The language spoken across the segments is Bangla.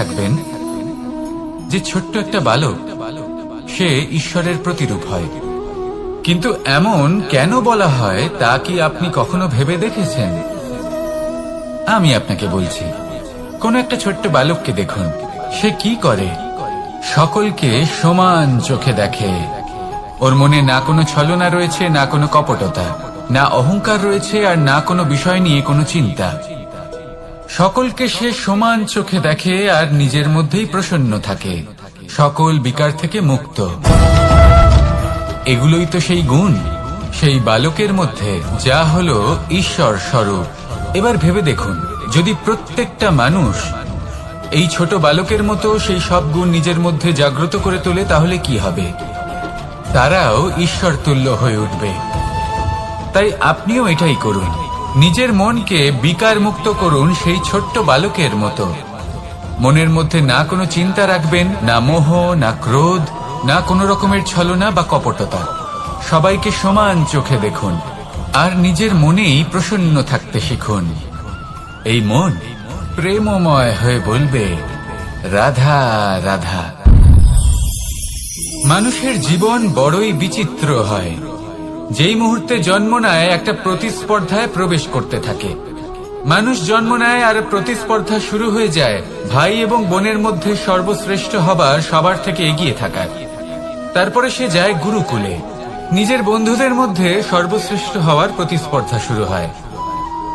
থাকবেন যে ছোট্ট একটা বালক সে ঈশ্বরের প্রতিরূপ হয়। কিন্তু এমন কেন বলা হয় তা কি আপনি কখনো ভেবে দেখেছেন? আমি আপনাকে বলছি, কোন একটা ছোট্ট বালককে দেখুন, সে কি করে? সকলকে সমান চোখে দেখে। ওর মনে না কোনো ছলনা রয়েছে, না কোনো কপটতা, না অহংকার রয়েছে, আর না কোনো বিষয় নিয়ে কোনো চিন্তা। সকলকে সে সমান চোখে দেখে আর নিজের মধ্যেই প্রসন্ন থাকে, সকল বিকার থেকে মুক্ত। এগুলোই তো সেই গুণ সেই বালকের মধ্যে, যা হলো ঈশ্বর স্বরূপ। এবার ভেবে দেখুন, যদি প্রত্যেকটা মানুষ এই ছোট বালকের মতো সেই সব গুণ নিজের মধ্যে জাগ্রত করে তোলে, তাহলে কি হবে? তারাও ঈশ্বর তুল্য হয়ে উঠবে। তাই আপনিও এটাই করুন, নিজের মনকে বিকার মুক্ত করুন সেই ছোট্ট বালকের মতো। মনের মধ্যে না কোনো চিন্তা রাখবেন, না মোহ, না ক্রোধ, না কোনো রকমের ছলনা বা কপটতা। সবাইকে সমান চোখে দেখুন আর নিজের মনেই প্রসন্ন থাকতে শিখুন। এই মন প্রেমময় হয়ে বলবে, রাধা রাধা। মানুষের জীবন বড়ই বিচিত্র হয়। যেই মুহূর্তে জন্ম নেয় একটা প্রতিস্পর্ধায় প্রবেশ করতে থাকে। মানুষ জন্ম নেয় আর প্রতিস্পর্ধা শুরু হয়ে যায় ভাই এবং বোনের মধ্যে সর্বশ্রেষ্ঠ হবার, সবার থেকে এগিয়ে থাকার। তারপরে সে যায় গুরুকুলে, নিজের বন্ধুদের মধ্যে সর্বশ্রেষ্ঠ হওয়ার প্রতিস্পর্ধা শুরু হয়।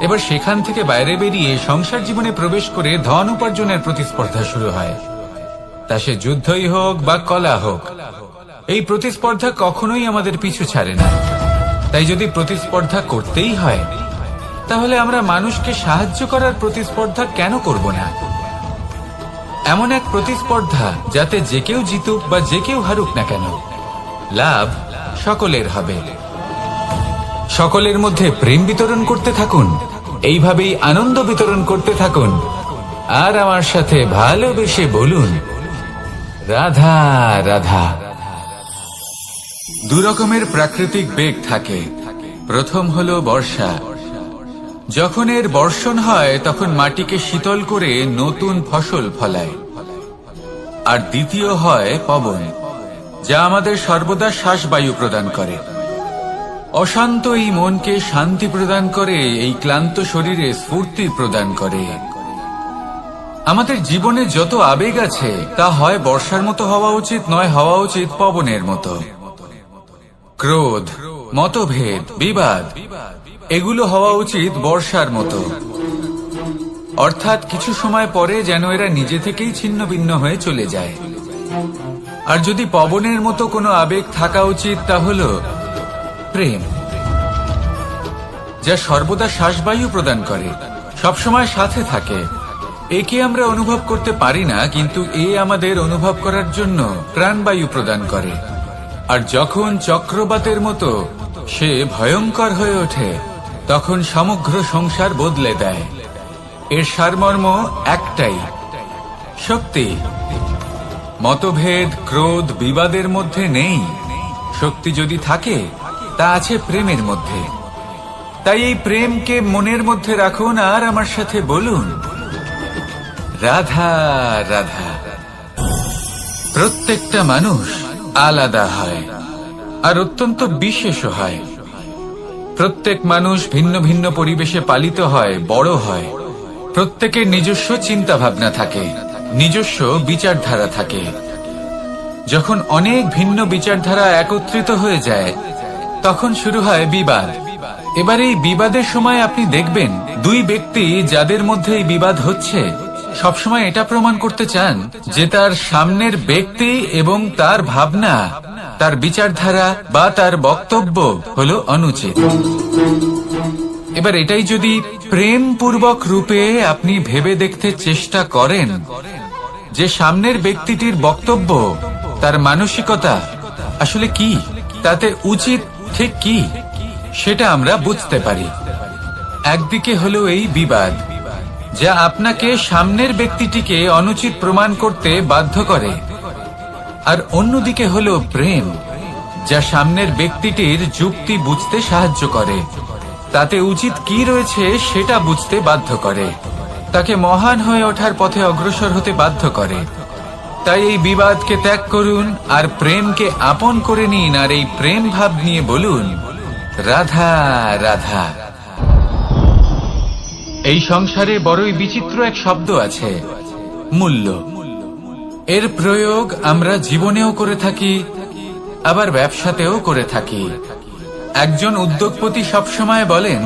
এবার সেখান থেকে বাইরে বেরিয়ে সংসার জীবনে প্রবেশ করে ধন উপার্জনের প্রতিস্পর্ধা শুরু হয়। তা সে যুদ্ধই হোক বা কলা হোক, এই প্রতিস্পর্ধা কখনোই আমাদের পিছু ছাড়ে না। তাই যদি প্রতিস্পর্ধা করতেই হয়, তাহলে আমরা মানুষকে সাহায্য করার প্রতিস্পর্ধা কেন করব না? এমন এক প্রতিস্পর্ধা যাতে যে কেউ জিতুক বা যে কেউ হারুক না কেন, লাভ সকলের হবে। সকলের মধ্যে প্রেম বিতরণ করতে থাকুন, এইভাবেই আনন্দ বিতরণ করতে থাকুন, আর আমার সাথে ভালোবেসে বলুন, রাধা রাধা। দু রকমের প্রাকৃতিক বেগ থাকে। প্রথম হলো বর্ষা। যখন এর বর্ষণ হয় তখন মাটিকে শীতল করে নতুন ফসল ফলায়। আর দ্বিতীয় হয় পবন, যা আমাদের সর্বদা শ্বাসবায়ু প্রদান করে। অশান্ত এই মনকে শান্তি প্রদান করে, এই ক্লান্ত শরীরে স্ফূর্তি প্রদান করে। আমাদের জীবনে যত আবেগ আছে তা হয় বর্ষার মতো হওয়া উচিত, নয় হওয়া উচিত পবনের মতো। ক্রোধ, মতভেদ, বিবাদ, এগুলো হওয়া উচিত বর্ষার মতো। অর্থাৎ কিছু সময় পরে যেন এরা নিজে থেকেই ছিন্ন ভিন্ন হয়ে চলে যায়। আর যদি পবনের মতো কোনো আবেগ থাকা উচিত, তা হল প্রেম, যা সর্বদা শ্বাসবায়ু প্রদান করে, সবসময় সাথে থাকে। একে আমরা অনুভব করতে পারি না, কিন্তু এ আমাদের অনুভব করার জন্য প্রাণবায়ু প্রদান করে। আর যখন চক্রবাতের মতো সে ভয়ঙ্কর হয়ে ওঠে, তখন সমগ্র সংসার বদলে দেয়। এর সারমর্ম একটাই, শক্তি। মতভেদ, ক্রোধ, বিবাদের মধ্যে নেই। শক্তি যদি থাকে, তা আছে প্রেমের মধ্যে। তাই এই প্রেমকে মনের মধ্যে রাখুন আর আমার সাথে বলুন, রাধা রাধা। প্রত্যেকটা মানুষ আলাদা হয় আর অত্যন্ত বিশেষ হয়। প্রত্যেক মানুষ ভিন্ন ভিন্ন পরিবেশে পালিত হয়, বড় হয়। প্রত্যেকের নিজস্ব চিন্তা ভাবনা থাকে, নিজস্ব বিচারধারা থাকে। যখন অনেক ভিন্ন বিচারধারা একত্রিত হয়ে যায়, তখন শুরু হয় বিবাদ। এবার এই বিবাদের সময় আপনি দেখবেন, দুই ব্যক্তি যাদের মধ্যে এই বিবাদ হচ্ছে, সবসময় এটা প্রমাণ করতে চান যে তার সামনের ব্যক্তি এবং তার ভাবনা, তার বিচারধারা বা তার বক্তব্য হলো অনুচিত। এবার এটাই যদি প্রেমপূর্বক রূপে আপনি ভেবে দেখতে চেষ্টা করেন যে সামনের ব্যক্তিটির বক্তব্য, তার মানসিকতা আসলে কি, তাতে উচিত ঠিক কি, সেটা আমরা বুঝতে পারি। একদিকে হলো এই বিবাদ, যা আপনাকে সামনের ব্যক্তিটিকে অনুচিত প্রমাণ করতে বাধ্য করে। আর অন্যদিকে হলো প্রেম, যা সামনের ব্যক্তিটির যুক্তি বুঝতে সাহায্য করে, তাতে উচিত কি রয়েছে সেটা বুঝতে বাধ্য করে। তাকে মহান হয়ে ওঠার পথে অগ্রসর হতে বাধ্য করে। তাই এই বিবাদকে ত্যাগ করুন আর প্রেমকে আপন করে নিন, আর এই প্রেম ভাব নিয়ে বলুন, রাধা রাধা। এই সংসারে বড়ই বিচিত্র এক শব্দ আছে, মূল্য। এর প্রয়োগ আমরা জীবনেও করে থাকি, আবার ব্যবসাতেও করে থাকি। একজন উদ্যোগপতি সবসময় বলেন,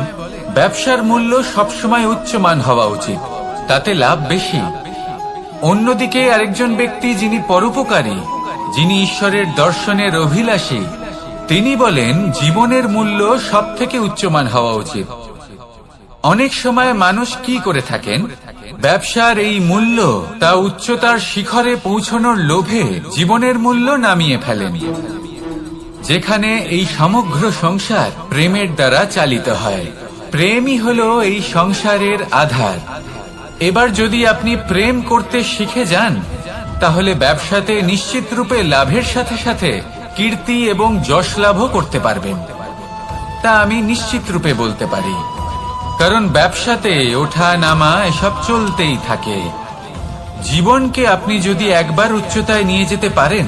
ব্যবসার মূল্য সবসময় উচ্চমান হওয়া উচিত, তাতে লাভ বেশি। অন্যদিকে আরেকজন ব্যক্তি যিনি পরোপকারী, যিনি ঈশ্বরের দর্শনের অভিলাষী, তিনি বলেন জীবনের মূল্য সব থেকে উচ্চমান হওয়া উচিত। অনেক সময় মানুষ কি করে থাকেন, ব্যবসার এই মূল্য তা উচ্চতার শিখরে পৌঁছানোর লোভে জীবনের মূল্য নামিয়ে ফেলেন। যেখানে এই সমগ্র সংসার প্রেমের দ্বারা চালিত হয়, প্রেমই হলো এই সংসারের আধার। এবার যদি আপনি প্রেম করতে শিখে যান, তাহলে ব্যবসাতে নিশ্চিত রূপে লাভের সাথে সাথে কীর্তি এবং যশ লাভও করতে পারবেন। তা আমি নিশ্চিত রূপে বলতে পারি, কারণ ব্যবসাতে ওঠা নামা এসব চলতেই থাকে। জীবনকে আপনি যদি একবার উচ্চতায় নিয়ে যেতে পারেন,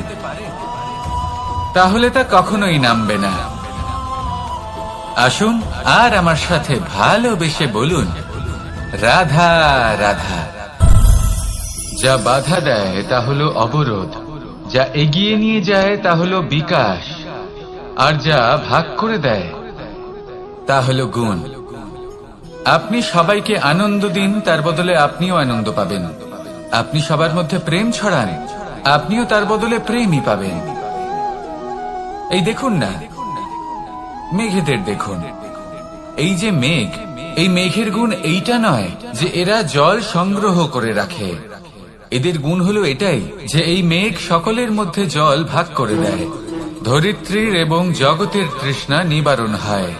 তাহলে তা কখনোই নামবে না। আসুন আর আমার সাথে ভালোবেসে বলুন, রাধা রাধা। যা বাধা দেয় তা হলো অবরোধ, যা এগিয়ে নিয়ে যায় তা হলো বিকাশ, আর যা ভাগ করে দেয় তা হলো গুণ। আপনি সবাইকে আনন্দ দিন, তার বদলে আপনিও আনন্দ পাবেন। আপনি সবার মধ্যে প্রেম ছড়ান, আপনিও তার বদলে প্রেমই পাবেন। এই দেখুন না, মেঘেদের দেখুন। এই যে মেঘ, এই মেঘের গুণ এইটা নয় যে এরা জল সংগ্রহ করে রাখে। এদের গুণ হলো এটাই যে এই মেঘ সকলের মধ্যে জল ভাগ করে দেয়। ধরিত্রীর এবং জগতের তৃষ্ণা নিবারণ হয়।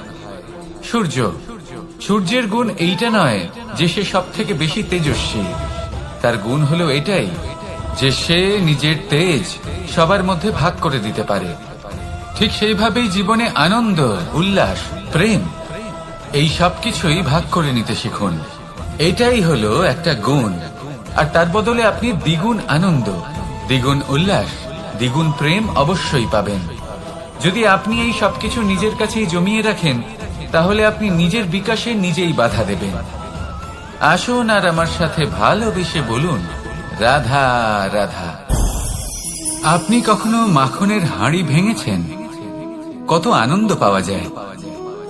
সূর্য, সূর্যের গুণ এইটা নয় যে সে সব থেকে বেশি তেজস্বী। তার গুণ হলো এটাই যে সে নিজের তেজ সবার মধ্যে ভাগ করে দিতে পারে। ঠিক সেইভাবেই জীবনে আনন্দ, উল্লাস, প্রেম এই সব কিছুই ভাগ করে নিতে শিখুন। এটাই হলো একটা গুণ, আর তার বদলে আপনি দ্বিগুণ আনন্দ, দ্বিগুণ উল্লাস, দ্বিগুণ প্রেম অবশ্যই পাবেন। যদি আপনি এই সবকিছু নিজের কাছেই জমিয়ে রাখেন, তাহলে আপনি নিজের বিকাশে নিজেই বাধা দেবেন। আসুন আর আমার সাথে ভালোবেসে বলুন, রাধা রাধা। আপনি কখনো মাখনের হাঁড়ি ভেঙেছেন? কত আনন্দ পাওয়া যায়।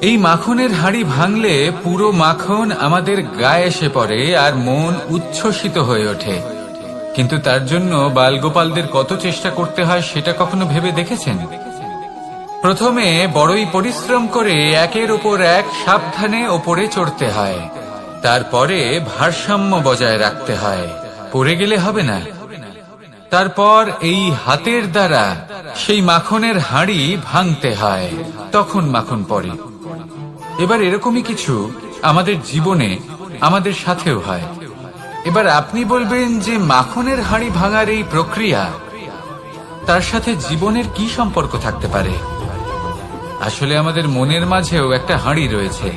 এই মাখনের হাঁড়ি ভাঙলে পুরো মাখন আমাদের গায়ে এসে পড়ে আর মন উচ্ছ্বসিত হয়ে ওঠে। কিন্তু তার জন্য বালগোপালদের কত চেষ্টা করতে হয় সেটা কখনো ভেবে দেখেছেন? প্রথমে বড়ই পরিশ্রম করে একের উপর এক সাবধানে ওপরে চড়তে হয়, তারপরে ভারসাম্য বজায় রাখতে হয়, পড়ে গেলে হবে না। তারপর এই হাতের দ্বারা সেই মাখনের হাঁড়ি ভাঙতে হয়, তখন মাখন পড়ে। এবার এরকমই কিছু আমাদের জীবনে আমাদের সাথেও হয়। এবার আপনি বলবেন যে মাখনের হাঁড়ি ভাঙার এই প্রক্রিয়া, তার সাথে জীবনের কি সম্পর্ক থাকতে পারে? আসলে আমাদের মনের মাঝেও একটা হাঁড়ি রয়েছে,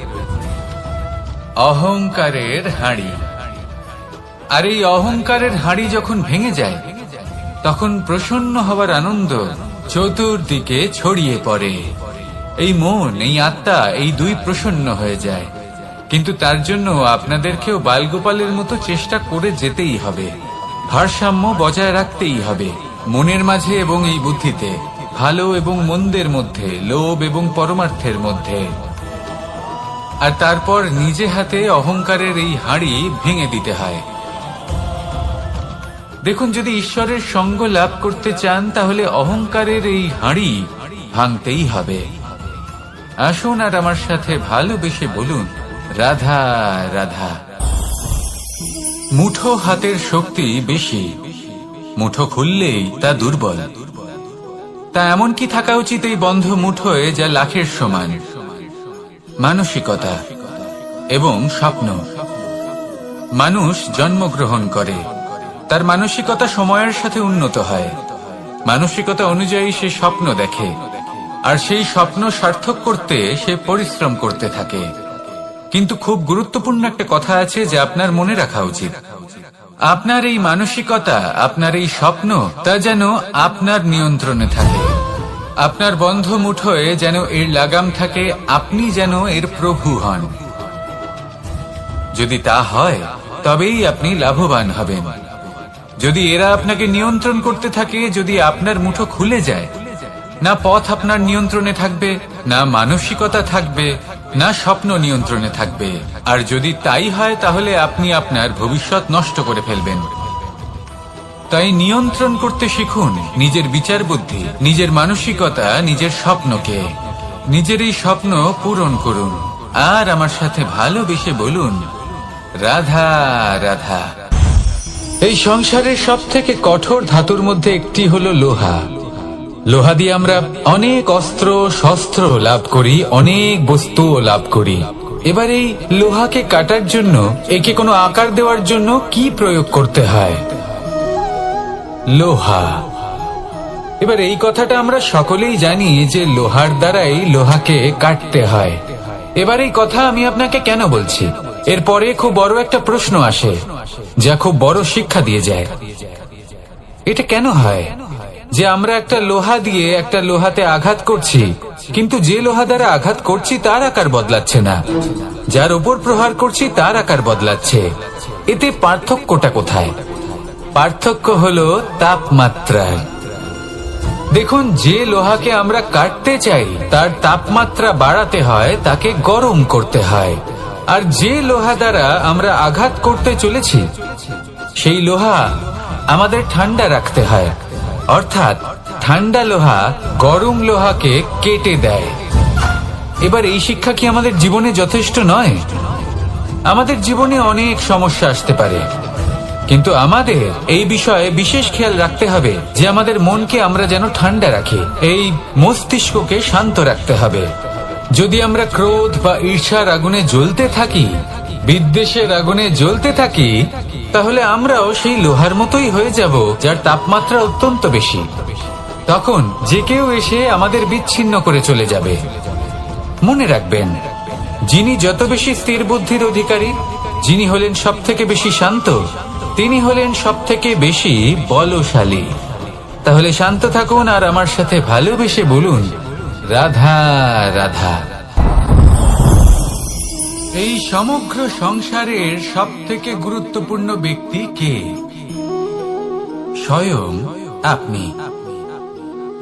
অহংকারের হাঁড়ি। আর এই অহংকারের হাঁড়ি যখন ভেঙে যায়, তখন প্রসন্ন হবার আনন্দ চতুর্দিকে ছড়িয়ে পড়ে। এই মন, এই আত্মা, এই দুই প্রসন্ন হয়ে যায়। কিন্তু তার জন্য আপনাদেরকেও বালগোপালের মতো চেষ্টা করে যেতেই হবে, ভারসাম্য বজায় রাখতেই হবে মনের মাঝে এবং এই বুদ্ধিতে, ভালো এবং মন্দের মধ্যে, লোভ এবং পরমার্থের মধ্যে। আর তারপর নিজে হাতে অহংকারের এই হাঁড়ি ভেঙে দিতে হয়। দেখুন, যদি ঈশ্বরের সঙ্গ লাভ করতে চান, তাহলে অহংকারের এই হাঁড়ি ভাঙতেই হবে। আসুন আর আমার সাথে ভালোবেসে বলুন, রাধা রাধা। মুঠো হাতের শক্তি বেশি, মুঠো খুললেই তা দুর্বল। তা এমন কি থাকা উচিত এই বন্ধ মুঠোয় যা লাখের সমান? মানসিকতা এবং স্বপ্ন। মানুষ জন্মগ্রহণ করে, তার মানসিকতা সময়ের সাথে উন্নত হয়। মানসিকতা অনুযায়ী সে স্বপ্ন দেখে, আর সেই স্বপ্ন সার্থক করতে সে পরিশ্রম করতে থাকে। কিন্তু খুব গুরুত্বপূর্ণ একটা কথা আছে যা আপনার মনে রাখা উচিত। আপনার এই মানসিকতা, আপনার এই স্বপ্ন, তা যেন আপনার নিয়ন্ত্রণে থাকে। আপনার বন্ধ মুঠোয় যেন এর লাগাম থাকে, আপনি যেন এর প্রভু হন। যদি তা হয় তবেই আপনি লাভবান হবেন। যদি এরা আপনাকে নিয়ন্ত্রণ করতে থাকে, যদি আপনার মুঠো খুলে যায়, না পথ আপনার নিয়ন্ত্রণে থাকবে, না মানসিকতা থাকবে, না স্বপ্ন নিয়ন্ত্রণে থাকবে। আর যদি তাই হয় তাহলে আপনি আপনার ভবিষ্যৎ নষ্ট করে ফেলবেন। তাই নিয়ন্ত্রণ করতে শিখুন নিজের বিচার বুদ্ধি, নিজের মানসিকতা, নিজের স্বপ্নকে। নিজের এই স্বপ্ন পূরণ করুন আর আমার সাথে ভালোবেসে বলুন, রাধা রাধা। এই সংসারের সব থেকে কঠোর ধাতুর মধ্যে একটি হলো লোহা। লোহা দিয়ে আমরা অনেক অস্ত্র শস্ত্র লাভ করি, অনেক বস্তুও লাভ করি। এবার এই লোহাকে কাটার জন্য, একে কোনো আকার দেওয়ার জন্য কি প্রয়োগ করতে হয়? লোহা। এবার এই কথাটা আমরা সকলেই জানি যে লোহার দ্বারাই লোহাকে কাটতে হয়। এবার এই কথা আমি আপনাকে কেন বলছি? এরপরে খুব বড় একটা প্রশ্ন আসে যা খুব বড় শিক্ষা দিয়ে যায়। এটা কেন হয় যে আমরা একটা লোহা দিয়ে একটা লোহাতে আঘাত করছি, কিন্তু যে লোহা দ্বারা আঘাত করছি তার আকার বদলাচ্ছে না, যার উপর প্রহার করছি তার আকার বদলাচ্ছে? এতে পার্থক্যটা কোথায়? পার্থক্য হলো তাপমাত্রায়। দেখুন, যে লোহাকে আমরা কাটতে চাই তার তাপমাত্রা বাড়াতে হয়, তাকে গরম করতে হয়। আর যে লোহা দ্বারা আমরা আঘাত করতে চলেছি সেই লোহা আমাদের ঠান্ডা রাখতে হয়। অর্থাৎ ঠান্ডা লোহা গরম লোহাকে কেটে দেয়। এবার এই শিক্ষা কি আমাদের জীবনে যথেষ্ট নয়? আমাদের জীবনে অনেক সমস্যা আসতে পারে, কিন্তু আমাদের এই বিষয়ে বিশেষ খেয়াল রাখতে হবে যে আমাদের মনকে আমরা যেন ঠান্ডা রাখি, এই মস্তিষ্ককে শান্ত রাখতে হবে। যদি আমরা ক্রোধ বা ঈর্ষার আগুনে জ্বলতে থাকি, বিদ্বেষের আগুনে জ্বলতে থাকি, তাহলে আমরাও সেই লোহার মতোই হয়ে যাব যার তাপমাত্রা অত্যন্ত বেশি। তখন যে কেউ এসে আমাদের বিচ্ছিন্ন করে চলে যাবে। মনে রাখবেন, যিনি যত বেশি স্থির বুদ্ধির অধিকারী, যিনি হলেন সব থেকে বেশি শান্ত, তিনি হলেন সব থেকে বেশি বলশালী। তাহলে শান্ত থাকুন আর আমার সাথে ভালোবেসে বলুন, রাধা রাধা। এই সমগ্র সংসারের সব থেকে গুরুত্বপূর্ণ ব্যক্তি কে? স্বয়ং আপনি।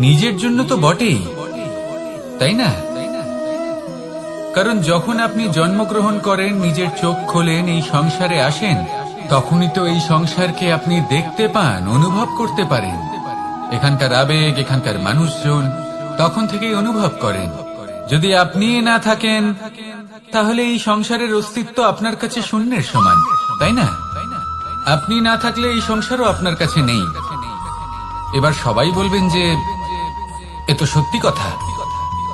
নিজের জন্য তো বটেই, তাই না? কারণ যখন আপনি জন্মগ্রহণ করেন, নিজের চোখ খোলেন, এই সংসারে আসেন, তখনই তো এই সংসারকে আপনি দেখতে পান, অনুভব করতে পারেন। এখানকার আবেগ, এখানকার মানুষজন তখন থেকেই অনুভব করেন। যদি আপনি না থাকেন তাহলে এই সংসারের অস্তিত্ব আপনার কাছে শূন্যের সমান, তাই না? আপনি না থাকলে এই সংসারও আপনার কাছে নেই। এবার সবাই বলবেন যে এ তো সত্যি কথা,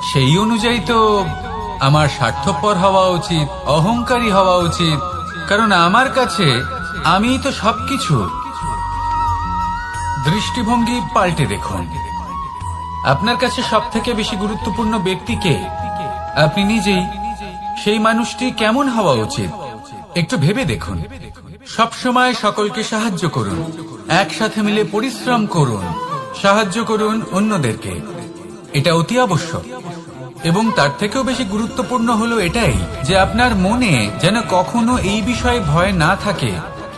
সেই অনুযায়ী তো আমার স্বার্থপর হওয়া উচিত, অহংকারী হওয়া উচিত, কারণ আমার কাছে আমিই তো সবকিছু। দৃষ্টিভঙ্গি পাল্টে দেখুন। আপনার কাছে সব থেকে বেশি গুরুত্বপূর্ণ ব্যক্তি কে? আপনি নিজেই। সেই মানুষটি কেমন হওয়া উচিত একটু ভেবে দেখুন। সবসময় সকলকে সাহায্য করুন, একসাথে মিলে পরিশ্রম করুন, সাহায্য করুন অন্যদেরকে। এটা অতি আবশ্যক। এবং তার থেকেও বেশি গুরুত্বপূর্ণ হলো এটাই যে আপনার মনে যেন কখনো এই বিষয়ে ভয় না থাকে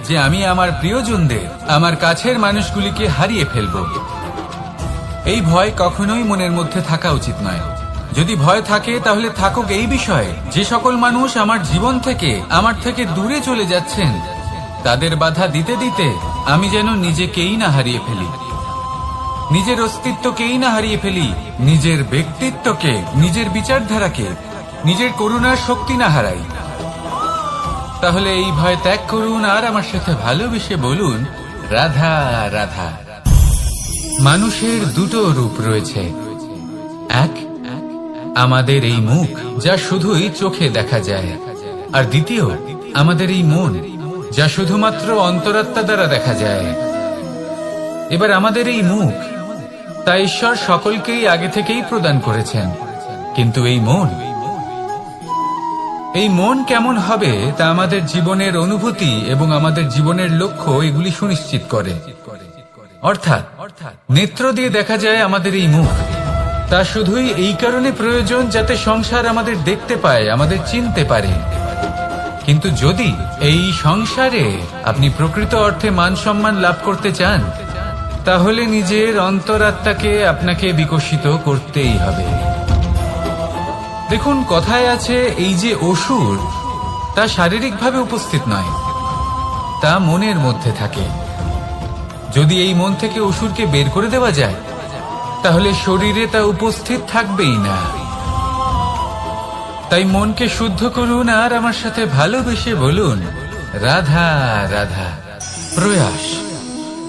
যে আমি আমার প্রিয়জনদের, আমার কাছের মানুষগুলিকে হারিয়ে ফেলব। এই ভয় কখনোই মনের মধ্যে থাকা উচিত নয়। যদি ভয় থাকে তাহলে থাকুক এই বিষয়ে যে সকল মানুষ আমার জীবন থেকে, আমার থেকে দূরে চলে যাচ্ছেন, তাদের বাধা দিতে দিতে আমি যেন নিজেকেই না হারিয়ে ফেলি, নিজের অস্তিত্বকেই না হারিয়ে ফেলি, নিজের ব্যক্তিত্বকে, নিজের বিচারধারাকে, নিজের করুণার শক্তি না হারাই। তাহলে এই ভয় ত্যাগ করুন আর আমার সাথে ভালোবেসে বলুন, রাধা রাধা। মানুষের দুটো রূপ রয়েছে। এক, আমাদের এই মুখ যা শুধুই চোখে দেখা যায়, আর দ্বিতীয় আমাদের এই মন যা শুধুমাত্র অন্তরাত্মা দ্বারা দেখা যায়। এবার আমাদের এই মুখ তা ঈশ্বর সকলকেই আগে থেকেই প্রদান করেছেন, কিন্তু এই মন এই মন কেমন হবে তা আমাদের জীবনের অনুভূতি এবং আমাদের জীবনের লক্ষ্য এগুলি সুনিশ্চিত করে। অর্থাৎ নেত্র দিয়ে দেখা যায় আমাদের এই মুখ, তা শুধুই এই কারণে প্রয়োজন যাতে সংসার আমাদের দেখতে পায়, আমাদের চিনতে পারে। কিন্তু যদি এই সংসারে আপনি প্রকৃত অর্থে মান সম্মান লাভ করতে চান, তাহলে নিজের অন্তরাত্মাকে আপনাকে বিকশিত করতেই হবে। দেখুন, কথায় আছে এই যে অসুর, তা শারীরিকভাবে উপস্থিত নয়, তা মনের মধ্যে থাকে। যদি এই মন থেকে অসুরকে বের করে দেওয়া যায়, তাহলে শরীরে তা উপস্থিত থাকবেই না। তাই মনকে শুদ্ধ করুন আর আমার সাথে ভালোবেসে বলুন, রাধা রাধা। প্রয়াস,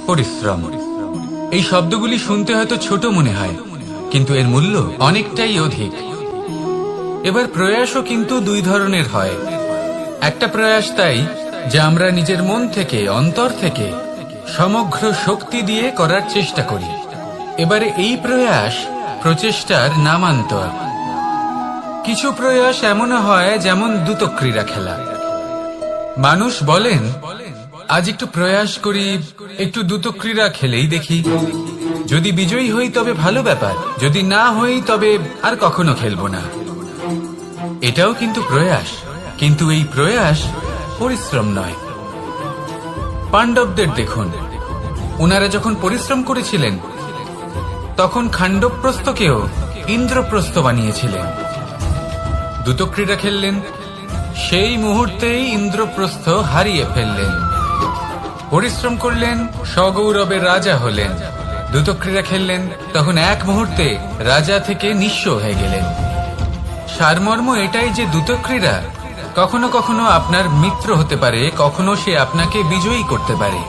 পরিশ্রম, এই শব্দগুলি শুনতে হয়তো ছোট মনে হয়, কিন্তু এর মূল্য অনেকটাই অধিক। এবার প্রয়াসও কিন্তু দুই ধরনের হয়। একটা প্রয়াস তাই যা আমরা নিজের মন থেকে, অন্তর থেকে সমগ্র শক্তি দিয়ে করার চেষ্টা করি। এবারে এই প্রয়াস প্রচেষ্টার নামান্তর। কিছু প্রয়াস এমনও হয় যেমন দ্রুতক্রীড়া খেলা। মানুষ বলেন, আজ একটু প্রয়াস করি, একটু দ্রুতক্রীড়া খেলেই দেখি, যদি বিজয়ী হই তবে ভালো ব্যাপার, যদি না হই তবে আর কখনো খেলবো না। এটাও কিন্তু প্রয়াস, কিন্তু এই প্রয়াস পরিশ্রম নয়। পাণ্ডবদের দেখুন, ওনারা যখন পরিশ্রম করেছিলেন তখন খাণ্ডবপ্রস্থকেও ইন্দ্রপ্রস্থ বানিয়েছিলেন। দ্রুতক্রীড়া খেললেন, সেই মুহূর্তেই ইন্দ্রপ্রস্থ হারিয়ে ফেললেন। পরিশ্রম করলেন, সগৌরবে রাজা হলেন। দ্রুতক্রীড়া খেললেন, তখন এক মুহূর্তে রাজা থেকে নিঃস্ব হয়ে গেলেন। সারমর্ম এটাই যে দ্রুতক্রীড়া কখনো কখনো আপনার মিত্র হতে পারে, কখনো সে আপনাকে বিজয়ী করতে পারে,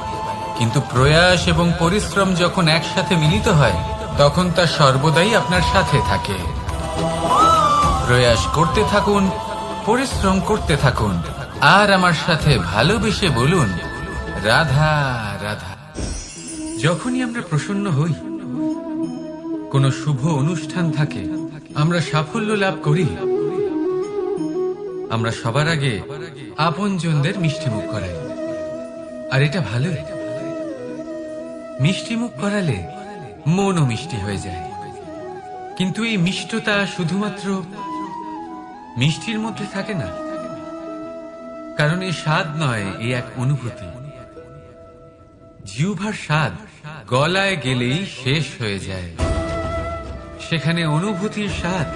কিন্তু প্রয়াস এবং পরিশ্রম যখন একসাথে মিলিত হয় তখন তা সর্বদাই আপনার সাথে থাকে। প্রয়াস করতে থাকুন, পরিশ্রম করতে থাকুন, আর আমার সাথে ভালোবেসে বলুন, রাধা রাধা। যখনই আমরা প্রসন্ন হই, কোনো শুভ অনুষ্ঠান থাকে, আমরা সাফল্য লাভ করি, আমরা সবার আগে আপনজনদের মিষ্টি মুখ করাই। আর এটা ভালো, মিষ্টি মুখ করালে মনও মিষ্টি হয়ে যায়। কিন্তু এই মিষ্টতা শুধুমাত্র মিষ্টির মধ্যে থাকে না, কারণ এই স্বাদ নয়, এই এক অনুভূতি। জিহ্বার স্বাদ গলায় গেলেই শেষ হয়ে যায়, সেখানে অনুভূতির স্বাদ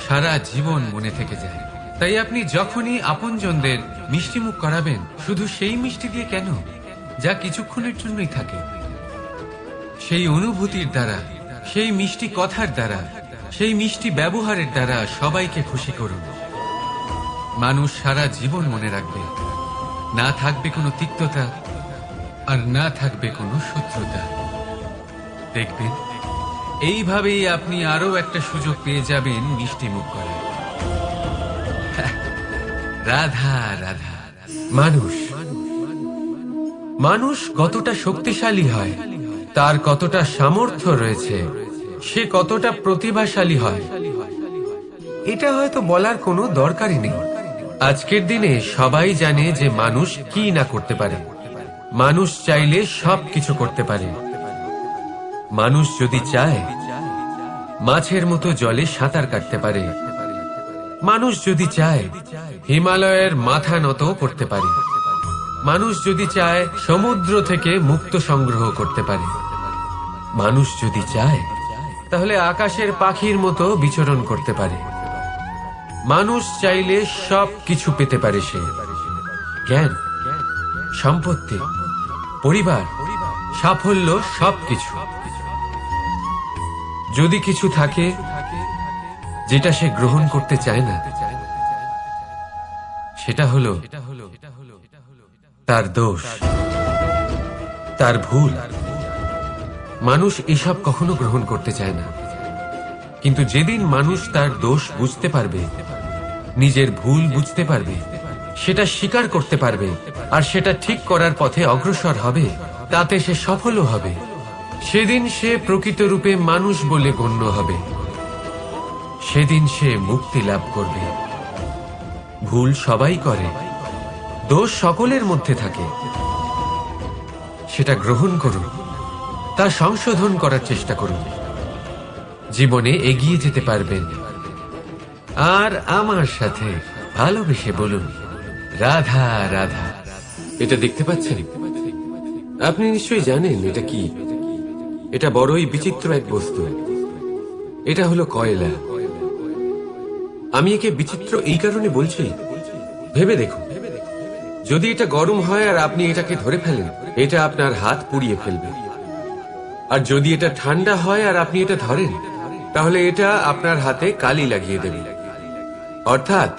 সারা জীবন মনে থেকে যায়। তাই আপনি যখনই আপনজনদের মিষ্টি মুখ করাবেন, শুধু সেই মিষ্টি দিয়ে কেন, যা কিছুক্ষণের জন্যই থাকে, সেই অনুভূতির দ্বারা, সেই মিষ্টি কথার দ্বারা, সেই মিষ্টি ব্যবহারের দ্বারা সবাইকে খুশি করুন। মানুষ সারা জীবন মনে রাখবে, না থাকবে কোনো তিক্ততা, আর না থাকবে কোনো শত্রুতা। দেখবেন এইভাবেই আপনি আরো একটা সুযোগ পেয়ে যাবেন মিষ্টি মুখ করার। রাধা রাধা। মানুষ কতটা শক্তিশালী হয়, তার কতটা সামর্থ্য রয়েছে, সে কতটা প্রতিভাশালী হয়, এটা হয়তো বলার কোনো দরকারই নেই। আজকের দিনে সবাই জানে যে মানুষ কি না করতে পারে। মানুষ চাইলে সব কিছু করতে পারে। মানুষ যদি চায় মাছের মতো জলে সাঁতার কাটতে পারে। মানুষ যদি চায় হিমালয়ের মাথা নত করতে পারে। মানুষ যদি চায় সমুদ্র থেকে মুক্ত সংগ্রহ করতে পারে। মানুষ যদি চায় তাহলে আকাশের পাখির মতো বিচরণ করতে পারে। মানুষ চাইলে সব কিছু পেতে পারে। সে জ্ঞান, সম্পত্তি, পরিবার, সাফল্য, সবকিছু। যদি কিছু থাকে যেটা সে গ্রহণ করতে চায় না, সেটা হলো তার দোষ, তার ভুল। মানুষ এসব কখনো গ্রহণ করতে চায় না, কিন্তু যেদিন মানুষ তার দোষ বুঝতে পারবে, নিজের ভুল বুঝতে পারবে, সেটা স্বীকার করতে পারবে, আর সেটা ঠিক করার পথে অগ্রসর হবে, তাতে সে সফলও হবে। সেদিন সে প্রকৃত রূপে মানুষ বলে গণ্য হবে। সেদিন সে মুক্তি লাভ করবে। ভুল সবাই করে, দোষ সকলের মধ্যে থাকে। সেটা গ্রহণ করুন, তা সংশোধন করার চেষ্টা করুন, জীবনে এগিয়ে যেতে পারবেন। আর আমার সাথে ভালোবেসে বলুন, রাধা রাধা। এটা দেখতে পাচ্ছেন? আপনি নিশ্চয়ই জানেন এটা কি। এটা বড়ই বিচিত্র এক বস্তু। এটা হলো কয়লা। আমি একে বিচিত্র এই কারণে বলছি, ভেবে দেখুন, যদি এটা গরম হয় আর আপনি এটাকে ধরে ফেলেন, এটা আপনার হাত পুড়িয়ে ফেলবে। আর যদি এটা ঠান্ডা হয় আর আপনি এটা ধরেন, তাহলে এটা আপনার হাতে কালি লাগিয়ে দেবে। অর্থাৎ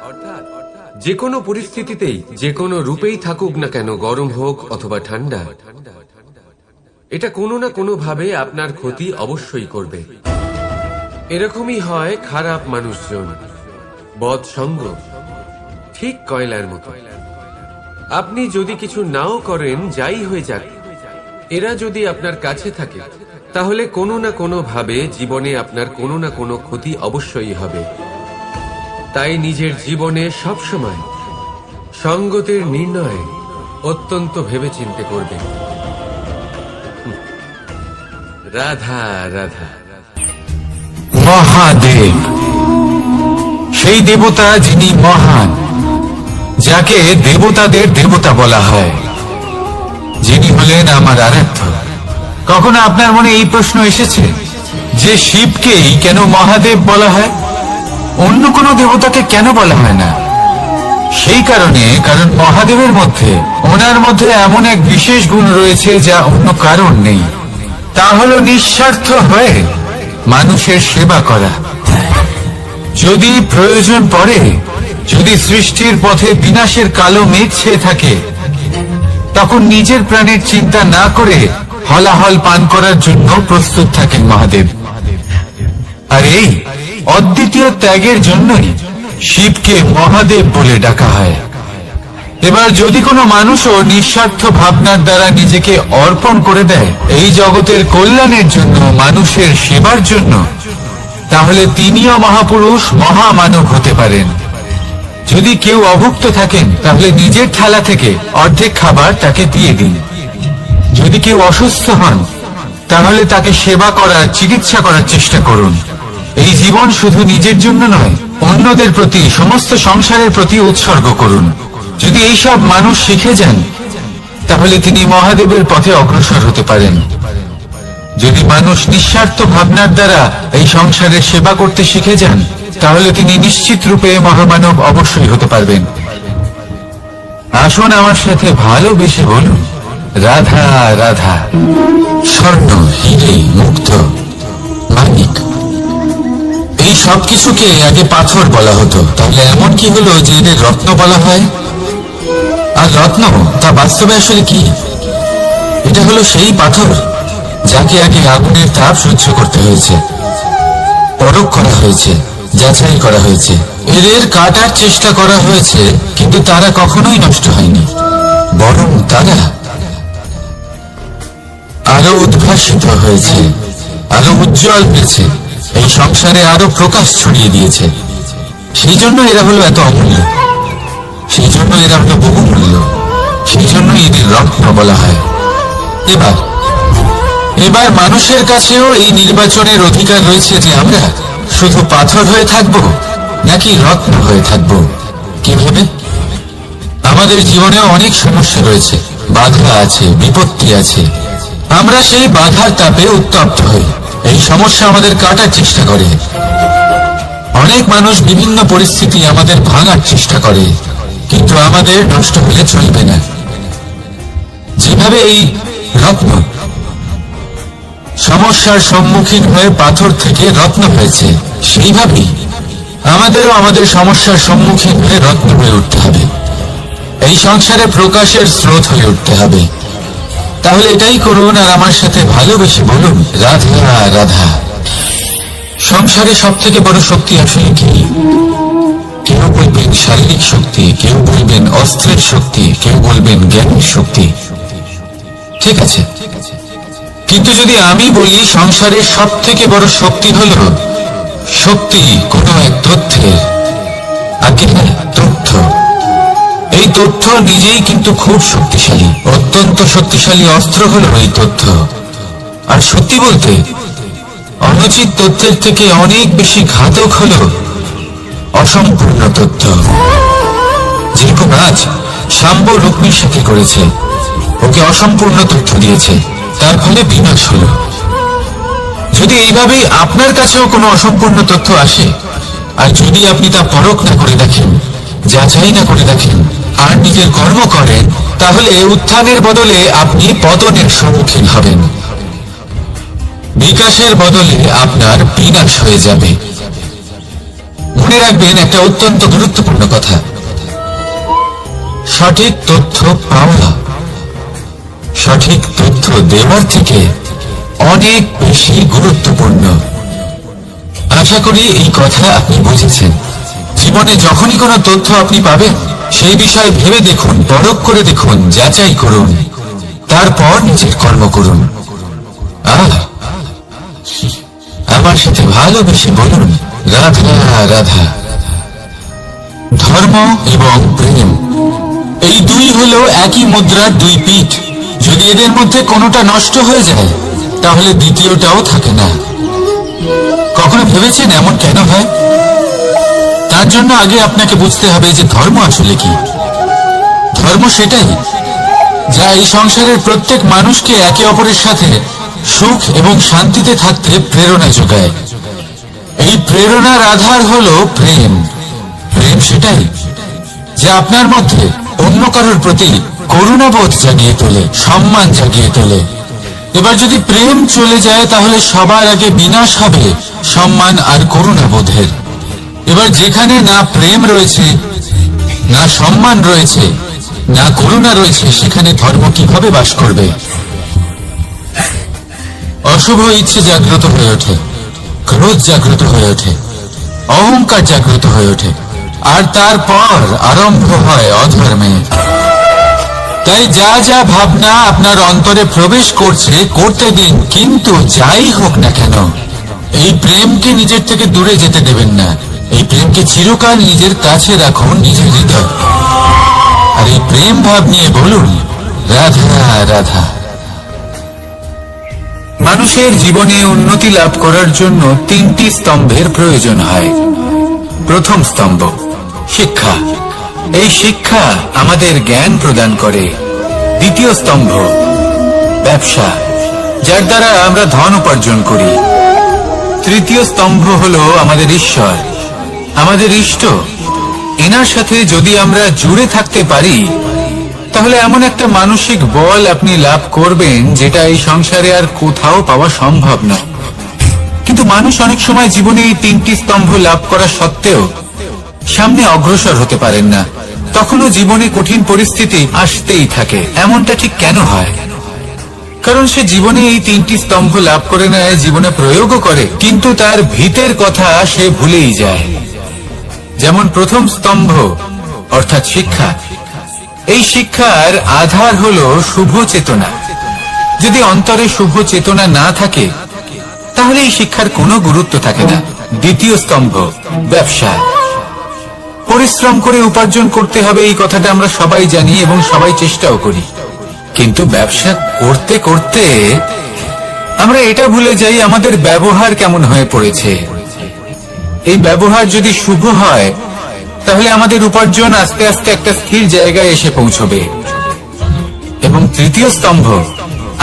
যে কোনো পরিস্থিতিতেই, যে কোনো রূপেই থাকুক না কেন, গরম হোক অথবা ঠান্ডা, এটা কোনো না কোনো ভাবে আপনার ক্ষতি অবশ্যই করবে। এরকমই হয় খারাপ মানুষজন, বদ সঙ্গ, ঠিক কয়লার মতো। আপনি যদি কিছু নাও করেন, যাই হয়ে যাক, এরা যদি আপনার কাছে থাকে, তাহলে কোনো না কোনো ভাবে জীবনে আপনার কোনো না কোনো ক্ষতি অবশ্যই হবে। তাই নিজের জীবনে সবসময় সঙ্গতের নির্ণয় অত্যন্ত ভেবেচিন্তে করবেন। রাধা রাধা। মহাদেব, সেই দেবতা যিনি মহান, যাকে দেবতাদের দেবতা বলা হয়, যিনি হলেন আমার আরাধ্য। কখনো আপনার মনে এই প্রশ্ন এসেছে যে শিবকেই কেন মহাদেব বলা হয়, অন্য কোনো দেবতাকে কেন বলা হয় না? সেই কারণে, কারণ মহাদেবের মধ্যে, ওনার মধ্যে এমন এক বিশেষ গুণ রয়েছে যা অন্য কারণ নেই। তা হলো নিঃস্বার্থ হয়ে মানুষের সেবা করা। যদি প্রয়োজন পড়ে, যদি সৃষ্টির পথে বিনাশের কালো মেঘ ছেয়ে থাকে, তখন নিজের প্রাণের চিন্তা না করে হলাহল পান করার জন্য প্রস্তুত থাকেন মহাদেব। আর এই অদ্বিতীয় ত্যাগের জন্যই শিবকে মহাদেব বলে ডাকা হয়। এবার যদি কোনো মানুষও নিঃস্বার্থ ভাবনার দ্বারা নিজেকে অর্পণ করে দেয় এই জগতের কল্যাণের জন্য, মানুষের সেবার জন্য, তাহলে তিনিও মহাপুরুষ, মহামানব হতে পারেন। যদি কেউ অভুক্ত থাকেন, তাহলে নিজের থালা থেকে অর্ধেক খাবার তাকে দিয়ে দিন। যদি কেউ অসুস্থ হন, তাহলে তাকে সেবা করার, চিকিৎসা করার চেষ্টা করুন। এই জীবন শুধু নিজের জন্য নয়, অন্যদের প্রতি, সমস্ত সংসারের প্রতি উৎসর্গ করুন। যদি এইসব মানুষ শিখে যান, তাহলে তিনি মহাদেবের পথে অগ্রসর হতে পারেন। যদি মানুষ নিঃস্বার্থ ভাবনার দ্বারা এই সংসারের সেবা করতে শিখে যান, তাহলে তিনি নিশ্চিত রূপে মহামানব অবশ্যই হতে পারবেন। আসুন আমার সাথে ভালোবেসে বলুন, রাধা রাধা। স্বর্ণ, হিরে, মুক্ত, মানিক, এই সব কিছুকে আগে পাথর বলা হতো। তাহলে এমন কি হলো যে এদের রত্ন বলা হয়? আর রত্ন, তা বাস্তবে আসলে কি? এটা হলো সেই পাথর যাকে আগে আগুনের তাপ সহ্য করতে হয়েছে, পরখ করা হয়েছে, যাচাই করা হয়েছে, এদের কাটার চেষ্টা করা হয়েছে, কিন্তু তারা কখনোই নষ্ট হয়নি, বরং তারা আরো উদ্ভাসিত হয়েছে, আরো উজ্জ্বল হয়েছে, এই সংসারে আরো প্রকাশ ছড়িয়ে দিয়েছে। সেই জন্য এরা হলো এত অমূল্য, সেই জন্য এরা হলো বহুমূল্য, সেই জন্য এদের রত্ন বলা হয়। এবার মানুষের কাছেও এই নির্বাচনের অধিকার রয়েছে যে আমরা শুধু পাথর হয়ে থাকব নাকি রত্ন হয়ে থাকব। কিভাবে? আমাদের জীবনেও অনেক সমস্যা রয়েছে, বাধা আছে, বিপত্তি আছে। আমরা সেই বাধার তাপে উত্তপ্ত হই, এই সমস্যা আমাদের কাটার চেষ্টা করে। অনেক মানুষ বিভিন্ন পরিস্থিতি আমাদের ভাঙার চেষ্টা করে, কিন্তু আমাদের নষ্ট হলে চলবে না। যেভাবে এই রত্ন সমস্যার সম্মুখীন হয়ে পাথর থেকে রত্ন হয়েছে, সেইভাবেই আমাদেরও আমাদের সমস্যার সম্মুখীন হয়ে রত্ন হয়ে উঠতে হবে, এই সংসারে প্রকাশের স্রোত হয়ে উঠতে হবে। তাহলে এটাই করুন আর আমার সাথে ভালোবেসে বলুন, রাধা রাধা। সংসারে সব থেকে বড় শক্তি আসলে কি? কেউ বলবেন শারীরিক শক্তি, কেউ বলবেন অস্ত্রের শক্তি, কেউ বলবেন জ্ঞানের শক্তি। ঠিক আছে, কিন্তু যদি আমি বলি সংসারের সব থেকে বড় শক্তি হলো শক্তি কোনো এক তথ্যের, আগে তথ্য তথ্য নিজেই কিন্তু খুব শক্তিশালী, অত্যন্ত শক্তিশালী অস্ত্র হলো এই তথ্য। আর সত্যি বলতে অনুচিত তথ্যের থেকে অনেক বেশি ঘাতক হলো অসম্পূর্ণ তথ্য। যেরকম আজ শাম্ব রুক্মির সাথে করেছে, ওকে অসম্পূর্ণ তথ্য দিয়েছে, তার ফলে বিনাশ হলো। যদি এইভাবেই আপনার কাছেও কোনো অসম্পূর্ণ তথ্য আসে, আর যদি আপনি তা পরখ না করে দেখেন, যাচাই না করে দেখেন, আর নিজের কর্ম করেন, তাহলে উত্থানের বদলে আপনি পতনের সম্মুখীন হবেন। বিকাশের বদলে আপনার বিনাশ হয়ে যাবে। মনে রাখবেন একটা অত্যন্ত গুরুত্বপূর্ণ কথা, সঠিক তথ্য পাওয়া সঠিক তথ্য দেওয়ার থেকে অনেক বেশি গুরুত্বপূর্ণ। আশা করি এই কথা আপনি বুঝেছেন। জীবনে যখনই কোনো তথ্য আপনি পাবেন, সেই বিষয়ে ভেবে দেখুন, পরখ করে দেখুন, যাচাই করুন, তারপর নিজের কর্ম করুন। আমার সাথে ভালোবেসে বলুন, রাধা রাধা। ধর্ম এবং প্রেম এই দুই হলো একই মুদ্রার দুই পিঠ। যদি এদের মধ্যে কোনোটা নষ্ট হয়ে যায়, তাহলে দ্বিতীয়টাও থাকে না। কখনো ভেবেছেন এমন কেন হয়? তার জন্য আগে আপনাকে বুঝতে হবে যে ধর্ম আসলে কি। ধর্ম সেটাই যা এই সংসারের প্রত্যেক মানুষকে একে অপরের সাথে সুখ এবং শান্তিতে থাকতে প্রেরণা যোগায়। এই প্রেরণার আধার হলো প্রেম। প্রেম সেটাই যা আপনার মধ্যে অন্য কারোর প্রতি করুণাবোধ জাগিয়ে তোলে, সম্মান জাগিয়ে তোলে। এবার যদি প্রেম চলে যায়, তাহলে সবার আগে বিনাশ হবে সম্মান আর করুণাবোধের। এবার যেখানে না প্রেম রয়েছে, না সম্মান রয়েছে, না করুণা রয়েছে, সেখানে ধর্ম কিভাবে বাস করবে? অশুভ ইচ্ছে জাগ্রত হয়ে ওঠে, ক্রোধ জাগ্রত হয়ে ওঠে, অহংকার জাগ্রত হয়ে ওঠে, আর তারপর আরম্ভ হয় অধর্মে। তাই যা যা ভাবনা আপনার অন্তরে প্রবেশ করছে করতে দিন, কিন্তু যাই হোক না কেন এই প্রেমকে নিজের থেকে দূরে যেতে দেবেন না। এই প্রেমকে চিরকাল নিজের কাছে রাখুন, নিজের হৃদয়। আর এই প্রেম ভাব নিয়ে বলুন, রাধা রাধা। মানুষের জীবনে উন্নতি লাভ করার জন্য তিনটি স্তম্ভের প্রয়োজন হয়। প্রথম স্তম্ভ শিক্ষা। এই শিক্ষা আমাদের জ্ঞান প্রদান করে। দ্বিতীয় স্তম্ভ ব্যবসা, যার দ্বারা আমরা ধন উপার্জন করি। তৃতীয় স্তম্ভ হলো আমাদের ঈশ্বর, আমাদের ইষ্ট। এনার সাথে যদি আমরা জুড়ে থাকতে পারি, তাহলে এমন একটা মানসিক বল আপনি লাভ করবেন যেটা এই সংসারে আর কোথাও পাওয়া সম্ভব না। কিন্তু মানুষ অনেক সময় জীবনে এই তিনটি স্তম্ভ লাভ করা সত্ত্বেও সামনে অগ্রসর হতে পারেন না। তখনও জীবনে কঠিন পরিস্থিতি আসতেই থাকে। এমনটা ঠিক কেন হয়? কারণ সে জীবনে এই তিনটি স্তম্ভ লাভ করে নেয়, জীবনে প্রয়োগও করে, কিন্তু তার ভিতের কথা সে ভুলেই যায়। যেমন প্রথম স্তম্ভ অর্থাৎ শিক্ষা। এই শিক্ষার আধার হলো শুভ চেতনা। যদি অন্তরে শুভ চেতনা না থাকে, তাহলে এই শিক্ষার কোনো গুরুত্ব থাকে না। দ্বিতীয় স্তম্ভ ব্যবসা। পরিশ্রম করে উপার্জন করতে হবে, এই কথাটা আমরা সবাই জানি এবং সবাই চেষ্টাও করি। কিন্তু ব্যবসা করতে করতে আমরা এটা ভুলে যাই আমাদের ব্যবহার কেমন হয়ে পড়েছে। এই ব্যবহার যদি শুভ হয়, তাহলে আমাদের উপার্জন আস্তে আস্তে একটা স্থির জায়গায় এসে পৌঁছবে। এবং তৃতীয় স্তম্ভ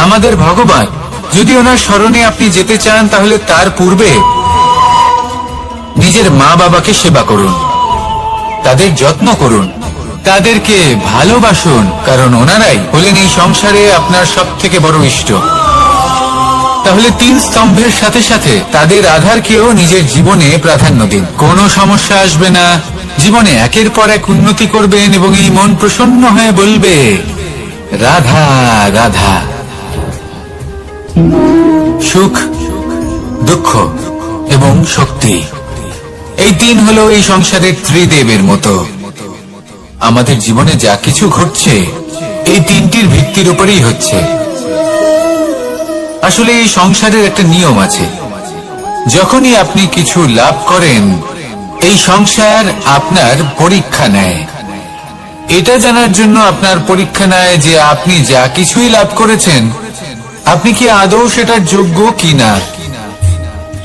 আমাদের ভগবান। যদি ওনার স্মরণে আপনি যেতে চান, তাহলে তার পূর্বে নিজের মা বাবাকে সেবা করুন, তাদের যত্ন করুন, তাদেরকে ভালোবাসুন, কারণ ওনারাই হলেন এই সংসারে আপনার সব থেকে বড় ইষ্ট। তাহলে তিন স্তম্ভের সাথে সাথে তাদের আধারকেও নিজের জীবনে প্রাধান্য দিন। কোনো সমস্যা আসবে না, জীবনে একের পর এক উন্নতি করবেন এবং এই মন প্রসন্ন হয়ে বলবে, রাধা রাধা। সুখ, দুঃখ এবং শক্তি, এই তিন হলো এই সংসারের ত্রিদেবের মতো। আমাদের জীবনে যা কিছু ঘটছে এই তিনটির ভিত্তির উপরেই হচ্ছে। আসলে এই সংসারের একটা নিয়ম আছে, যখনই আপনি কিছু লাভ করেন, এই সংসার আপনার পরীক্ষা নেয়। এটা জানার জন্য আপনার পরীক্ষা নেয় যে আপনি যা কিছুই লাভ করেছেন আপনি কি আদৌ সেটার যোগ্য কিনা।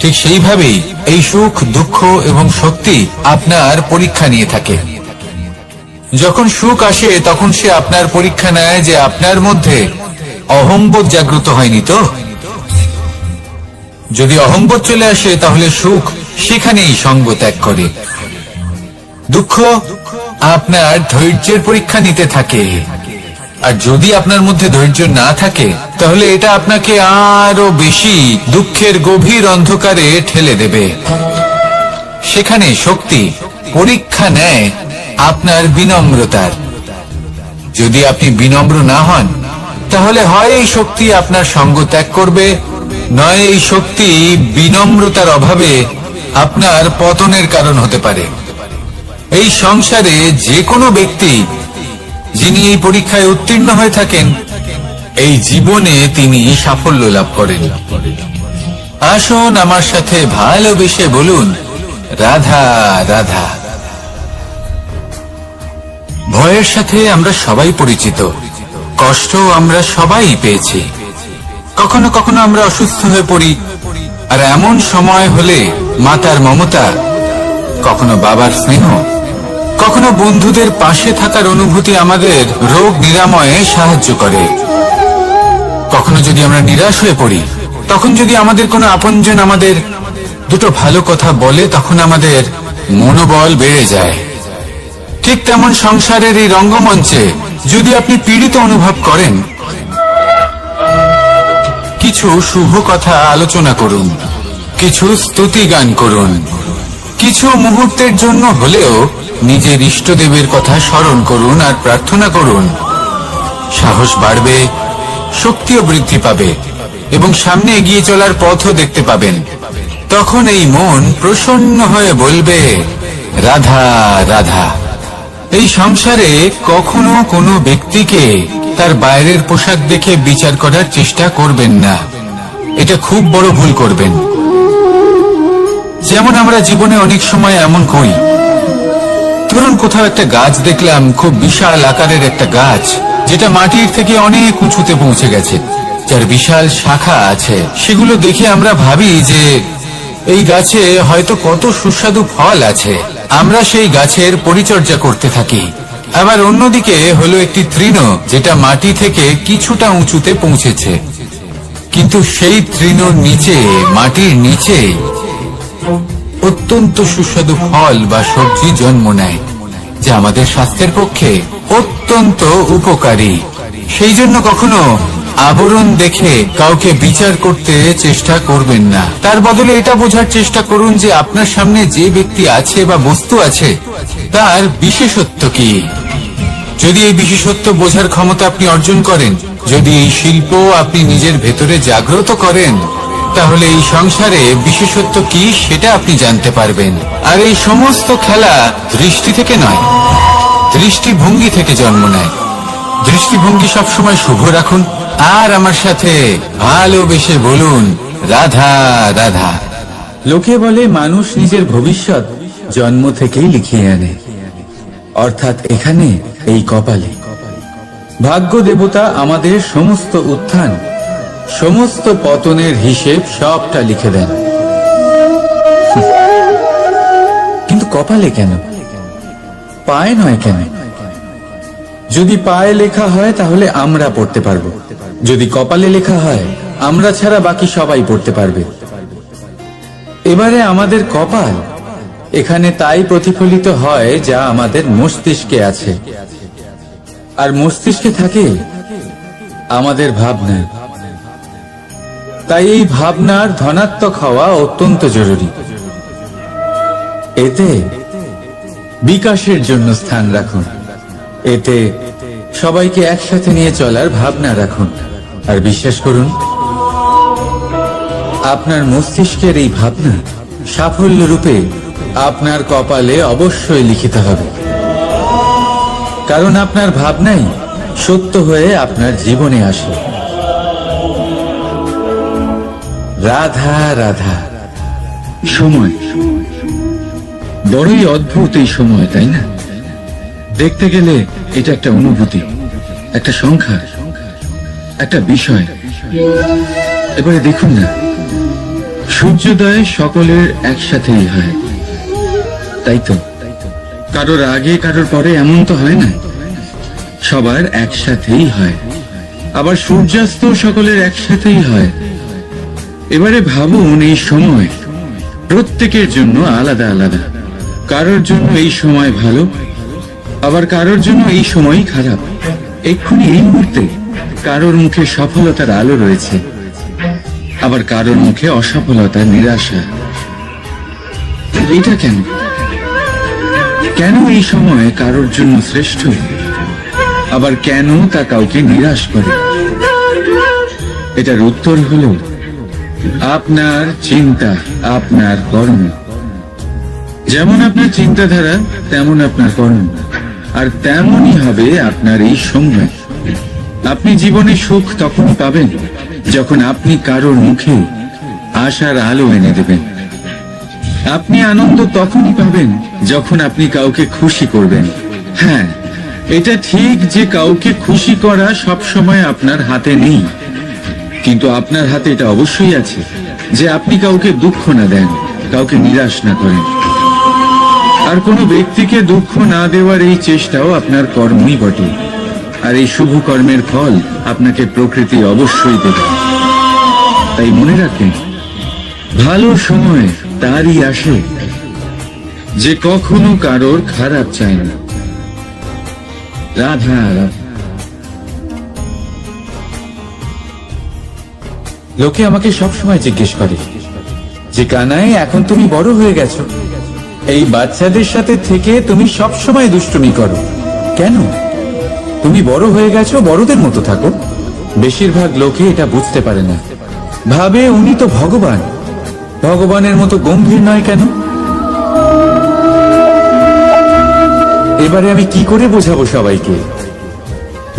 ঠিক সেইভাবেই এই সুখ, দুঃখ এবং শক্তি আপনার পরীক্ষা নিয়ে থাকে। যখন সুখ আসে তখন সে আপনার পরীক্ষা নেয় যে আপনার মধ্যে অহংবোধ জাগ্রত হয়নি তো। যদি অহংবোধ চলে আসে তাহলে সুখ সেখানেই সঙ্গ ত্যাগ করে। দুঃখ আপনার ধৈর্যের পরীক্ষা নিতে থাকে, আর যদি আপনার মধ্যে ধৈর্য না থাকে তাহলে এটা আপনাকে আরো বেশি দুঃখের গভীর অন্ধকারে ঠেলে দেবে। সেখানে শক্তি পরীক্ষা নেয় আপনার বিনম্রতার। যদি আপনি বিনম্র না হন তাহলে হয় এই শক্তি আপনার সঙ্গ ত্যাগ করবে, নয় এই শক্তি বিনম্রতার অভাবে আপনার পতনের কারণ হতে পারে। এই সংসারে যে কোনো ব্যক্তি যিনি এই পরীক্ষায় উত্তীর্ণ হয়ে থাকেন এই জীবনে তিনি সাফল্য লাভ করেন। আসুন আমার সাথে ভালোবেসে বলুন, রাধা রাধা। ভয়ের সাথে আমরা সবাই পরিচিত, কষ্ট আমরা সবাই পেয়েছি। কখনো কখনো আমরা অসুস্থ হয়ে পড়ি, আর এমন সময় হলে মাতার মমতা, কখনো বাবার স্নেহ, কখনো বন্ধুদের পাশে থাকার অনুভূতি আমাদের রোগ নিরাময়ে সাহায্য করে। কখনো যদি আমরা নিরাশ হয়ে পড়ি, তখন যদি আমাদের কোনো আপনজন আমাদের দুটো ভালো কথা বলে তখন আমাদের মনোবল বেড়ে যায়। ঠিক তেমন সংসারের এই রঙ্গমঞ্চে যদি আপনি পীড়িত অনুভব করেন, কিছু শুভ কথা আলোচনা করুন, কিছু স্তুতি গান করুন, কিছু মুহূর্তের জন্য হলেও নিজের ইষ্টদেবের কথা স্মরণ করুন আর প্রার্থনা করুন। সাহস বাড়বে, শক্তিও বৃদ্ধি পাবে এবং সামনে এগিয়ে চলার পথও দেখতে পাবেন। তখন এই মন প্রসন্ন হয়ে বলবে, রাধা রাধা। এই সংসারে কখনো কোনো ব্যক্তিকে তার বাইরের পোশাক দেখে বিচার করার চেষ্টা করবেন না, এটা খুব বড় ভুল করবেন। যেমন আমরা জীবনে অনেক সময় এমন করি, ধরুন কোথাও একটা গাছ দেখলাম, খুব বিশাল আকারের একটা গাছ, যেটা মাটির থেকে অনেক উঁচুতে পৌঁছে গেছে, যার বিশাল শাখা আছে। সেগুলো দেখে আমরা ভাবি যে এই গাছে হয়তো কত সুস্বাদু ফল আছে, আমরা সেই গাছের পরিচর্যা করতে থাকি। আবার অন্যদিকে হলো একটি তৃণ, যেটা মাটি থেকে কিছুটা উঁচুতে পৌঁছেছে, কিন্তু সেই তৃণর নিচে, মাটির নিচে অত্যন্ত সুস্বাদু ফল বা সবজি জন্ম নেয়, যা আমাদের স্বাস্থ্যের পক্ষে অত্যন্ত উপকারী। সেই জন্য কখনো আবরণ দেখে কাউকে বিচার করতে চেষ্টা করবেন না। তার বদলে এটা বোঝার চেষ্টা করুন যে আপনার সামনে যে ব্যক্তি আছে বা বস্তু আছে তার বিশেষত্ব কি। যদি এই বিশেষত্ব বোঝার ক্ষমতা আপনি অর্জন করেন, যদি এই শিল্প আপনি নিজের ভেতরে জাগ্রত করেন, তাহলে এই সংসারে বিশেষত্ব কি সেটা আপনি জানতে পারবেন। আর এই সমস্ত খেলা দৃষ্টি থেকে নয়, দৃষ্টিভঙ্গি থেকে জন্ম নেয়। দৃষ্টিভঙ্গি সবসময় শুভ রাখুন আর আমার সাথে ভালোবেসে বলুন, রাধা রাধা। লোকে বলে মানুষ নিজের ভবিষ্যৎ জন্ম থেকেই লিখিয়ে আনে, অর্থাৎ এখানে এই কপালে। ভাগ্য দেবতা আমাদের সমস্ত উত্থান, সমস্ত পতনের হিসেব সবটা লিখে দেন। কিন্তু কপালে কেন, পায়ে নয় কেন? যদি পায়ে লেখা হয় তাহলে আমরা পড়তে পারবো, যদি কপালে লেখা হয় আমরা ছাড়া বাকি সবাই পড়তে পারবে। এবারে আমাদের কপাল এখানে তাই প্রতিফলিত হয় যা আমাদের মস্তিষ্কে আছে, আর মস্তিষ্কে থাকে আমাদের ভাবনা। তাই এই ভাবনার ধনাত্মক হওয়া অত্যন্ত জরুরি। এতে বিকাশের জন্য স্থান রাখুন, এতে সবাইকে একসাথে নিয়ে চলার ভাবনা রাখুন, আর বিশ্বাস করুন আপনার মস্তিষ্কের এই ভাবনা সাফল্য রূপে আপনার কপালে অবশ্যই লিখিত হবে, কারণ আপনার ভাবনাই সত্য হয়ে আপনার জীবনে আসে। রাধা রাধা। সময় বড়ই অদ্ভুত, এই সময়, তাই না? দেখতে গেলে এটা একটা অনুভূতি, একটা সংখ্যা, একটা বিষয়। এবারে দেখুন না, সূর্যোদয় সকলের একসাথেই হয়, তাই তো? কারোর আগে কারোর পরে এমন তো হয় না, সবার একসাথেই হয়। আবার সূর্যাস্ত সকলের একসাথেই হয়। এবারে ভাবুন, এই সময় প্রত্যেকের জন্য আলাদা আলাদা। কারোর জন্য এই সময় ভালো, আবার কারোর জন্য এই সময়ই খারাপ। এক্ষুনি এই মুহূর্তে কারোর মুখে সফলতার আলো রয়েছে, আবার কারোর মুখে অসফলতার নিরাশা। এটা কেন? কেন এই সময় কারোর জন্য শ্রেষ্ঠ, আবার কেন তা কাউকে নিরাশ করে? এটার উত্তর হলো আপনার চিন্তা, আপনার কর্ম। যেমন আপনার চিন্তাধারা, তেমন আপনার কর্ম, আর তেমনই হবে আপনার এই সময়। আপনি জীবনে সুখ তখনই পাবেন যখন আপনি কারোর মুখে আশার আলো এনে দেবেন। আপনি আনন্দ তখনই পাবেন যখন আপনি কাউকে খুশি করবেন। হ্যাঁ, এটা ঠিক যে কাউকে খুশি করা সবসময় আপনার হাতে নেই, কিন্তু আপনার হাতে এটা অবশ্যই আছে যে আপনি কাউকে দুঃখ না দেন, কাউকে নিরাশ না করেন। আর কোনো ব্যক্তিকে দুঃখ না দেওয়ার এই চেষ্টাও আপনার কর্মই বটে। আর এই শুভ কর্মের ফল আপনাকে প্রকৃতি অবশ্যই দেবে। তাই মনে রাখবেন, ভালো সময় তারই আসে যে কখনো কারোর খারাপ চায় না। রাধা রাধা। লোকে আমাকে সবসময় জিজ্ঞেস করে যে কানাই, এখন তুমি বড় হয়ে গেছো, এই বাচ্চাদের সাথে থেকে তুমি সবসময় দুষ্টুমি করো কেন? তুমি বড় হয়ে গেছো, বড়দের মতো থাকো। বেশিরভাগ লোকে এটা বুঝতে পারে না, ভাবে উনি তো ভগবান, ভগবানের মতো গম্ভীর নয় কেন? এবারে আমি কি করে বোঝাবো সবাইকে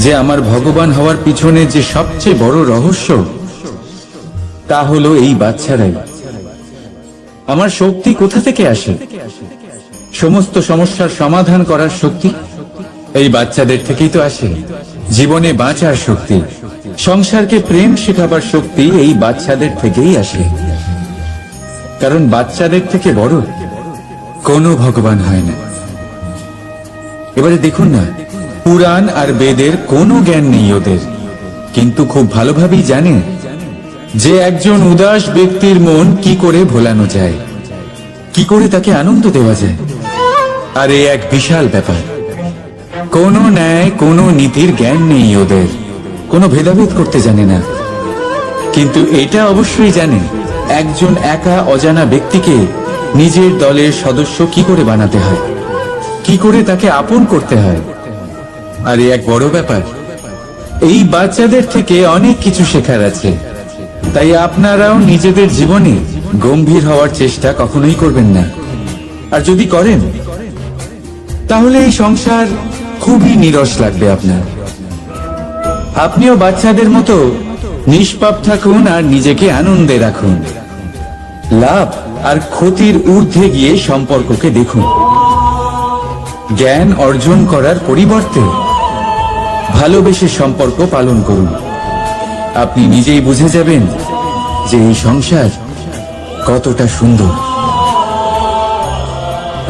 যে আমার ভগবান হওয়ার পিছনে যে সবচেয়ে বড় রহস্য, তা হলো এই বাচ্চারাই। আমার শক্তি কোথা থেকে আসে? সমস্ত সমস্যার সমাধান করার শক্তি এই বাচ্চাদের থেকেই তো আসে। জীবনে বাঁচার শক্তি, সংসারকে প্রেম শেখাবার শক্তি এই বাচ্চাদের থেকেই আসে। কারণ বাচ্চাদের থেকে বড় কোনো ভগবান হয় না। এবারে দেখুন না, পুরাণ আর বেদের কোনো জ্ঞান নেই ওদের, কিন্তু খুব ভালোভাবেই জানে যে একজন উদাস ব্যক্তির মন কি করে ভোলানো যায়, কি করে তাকে আনন্দ দেওয়া যায়। আর এই এক বিশাল ব্যাপার। কোনো ন্যায়, কোনো নীতির জ্ঞান নেই ওদের, কোনো ভেদাভেদ করতে জানে না। কিন্তু এটা অবশ্যই জানে একজন একা অজানা ব্যক্তিকে নিজের দলের সদস্য কি করে বানাতে হয়, কি করে তাকে আপন করতে হয়। আর এই এক বড় ব্যাপার। এই বাচ্চাদের থেকে অনেক কিছু শেখার আছে। তাই আপনারাও নিজেদের জীবনে গম্ভীর হওয়ার চেষ্টা কখনোই করবেন না। আর যদি করেন, তাহলে এই সংসার খুবই নিরস লাগবে আপনার। আপনিও বাচ্চাদের মতো নিষ্পাপ থাকুন আর নিজেকে আনন্দে রাখুন। লাভ আর ক্ষতির ঊর্ধ্বে গিয়ে সম্পর্ককে দেখুন। জ্ঞান অর্জন করার পরিবর্তে ভালোবেসে সম্পর্ক পালন করুন। আপনি নিজেই বুঝে যাবেন যে এই সংসার কতটা সুন্দর।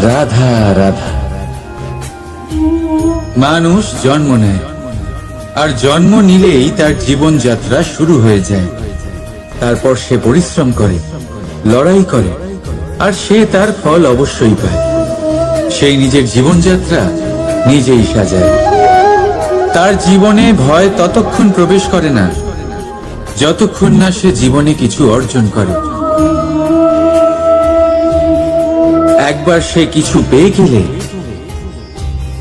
রাধা রাধা। মানুষ জন্ম নেয়, আর জন্ম নিলেই তার জীবনযাত্রা শুরু হয়ে যায়। তারপর সে পরিশ্রম করে, লড়াই করে, আর সে তার ফল অবশ্যই পায়। সেই নিজের জীবনযাত্রা নিজেই সাজায়। তার জীবনে ভয় ততক্ষণ প্রবেশ করে না যতক্ষণ না সে জীবনে কিছু অর্জন করে। একবার সে কিছু পেয়ে গেলে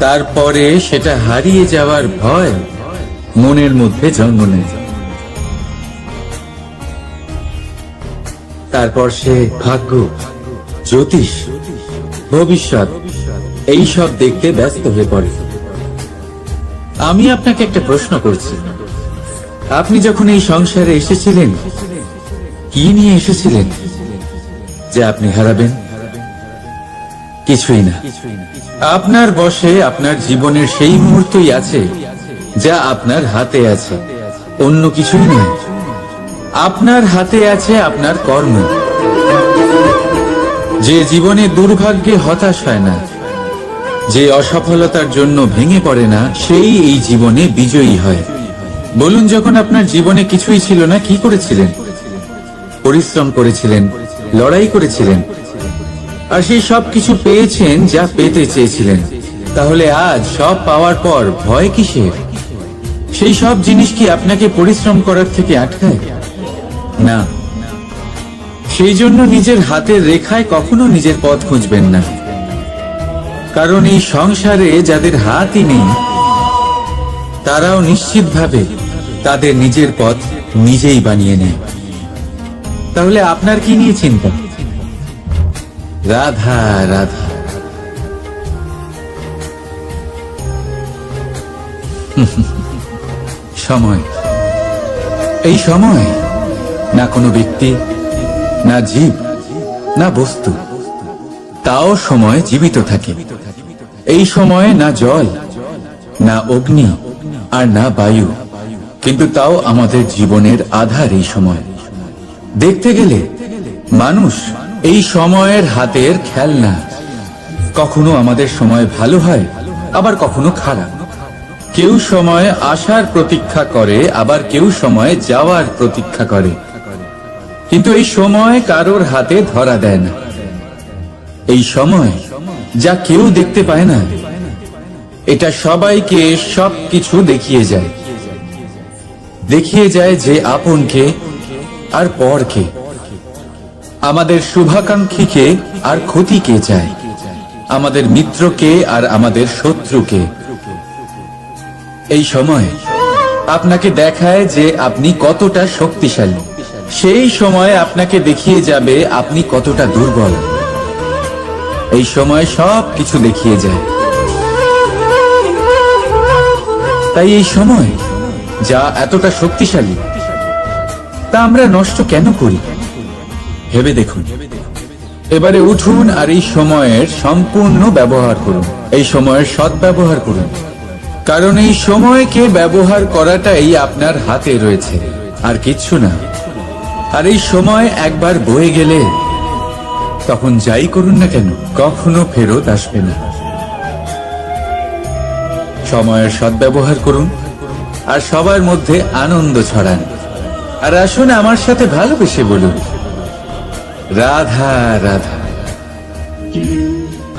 তারপরে সেটা হারিয়ে যাওয়ার ভয় মনের মধ্যে জন্ম নেয়। তারপর সে ভাগ্য, জ্যোতিষ, ভবিষ্যৎ এই সব দেখতে ব্যস্ত হয়ে পড়ে। আমি আপনাকে একটা প্রশ্ন করছি, আপনি যখন এই সংসারে এসেছিলেন, কি নিয়ে এসেছিলেন যে আপনি হারাবেন? কিছুই না। আপনার বশে আপনার জীবনের সেই মুহূর্তই আছে যা আপনার হাতে আছে, অন্য কিছুই নয়। আপনার হাতে আছে আপনার কর্ম। যে জীবনে দুর্ভাগ্যে হতাশ হয় না, যে অসফলতার জন্য ভেঙে পড়ে না, সেই এই জীবনে বিজয়ী হয়। বলুন, যখন আপনার জীবনে কিছুই ছিল না, কি করেছিলেন? পরিশ্রম করেছিলেন, লড়াই করেছিলেন, আর সেই সব কিছু পেয়েছেন যা পেতে চেয়েছিলেন। তাহলে আজ সব পাওয়ার পর ভয় কিসের? সেই সব জিনিস কি আপনাকে পরিশ্রম করার থেকে আটকায়? না। সেই জন্য নিজের হাতের রেখায় কখনো নিজের পথ খুঁজবেন না, কারণ এই সংসারে যাদের হাতই নেই তারাও নিশ্চিতভাবে তাদের নিজের পথ নিজেই বানিয়ে নেয়। তাহলে আপনার কি নিয়ে চিন্তা? রাধা রাধা। সময়, এই সময় না কোনো ব্যক্তি, না জীব, না বস্তু, তাও সময় জীবিত থাকে। এই সময়ে না জল, না অগ্নি, আর না বায়ু, কিন্তু তাও আমাদের জীবনের আধার এই সময়। দেখতে গেলে মানুষ এই সময়ের হাতের খেলনা। কখনো আমাদের সময় ভালো হয়, আবার কখনো খারাপ। কেউ সময় আসার প্রতীক্ষা করে, আবার কেউ সময় যাওয়ার প্রতীক্ষা করে, কিন্তু এই সময় কারোর হাতে ধরা দেয় না। এই সময় যা কেউ দেখতে পায় না, এটা সবাইকে সবকিছু দেখিয়ে যায়। দেখিয়ে যায় যে আপনকে আর পরকে, আমাদের শুভাকাঙ্ক্ষীকে আর ক্ষতিকে চায়, আমাদের মিত্রকে আর আমাদের শত্রুকে। এই সময় আপনাকে দেখায় যে আপনি কতটা শক্তিশালী, সেই সময় আপনাকে দেখিয়ে যাবে আপনি কতটা দুর্বল। এই সময় সব কিছু দেখিয়ে যায়। তাই এই সময় যা এতটা শক্তিশালী, তা আমরা নষ্ট কেন করি? ভেবে দেখুন। এবারে উঠুন আর এই সময়ের সম্পূর্ণ ব্যবহার করুন, এই সময়ের সদ্ব্যবহার করুন, কারণ এই সময়কে ব্যবহার করাটাই আপনার হাতে রয়েছে, আর কিচ্ছু না। আর এই সময় একবার বয়ে গেলে তখন যাই করুন না কেন, কখনো ফেরত আসবে না। সময়ের সদ্ব্যবহার করুন আর সবার মধ্যে আনন্দ ছড়ান। আর আসুন আমার সাথে ভালোবেসে বলুন, রাধা রাধা।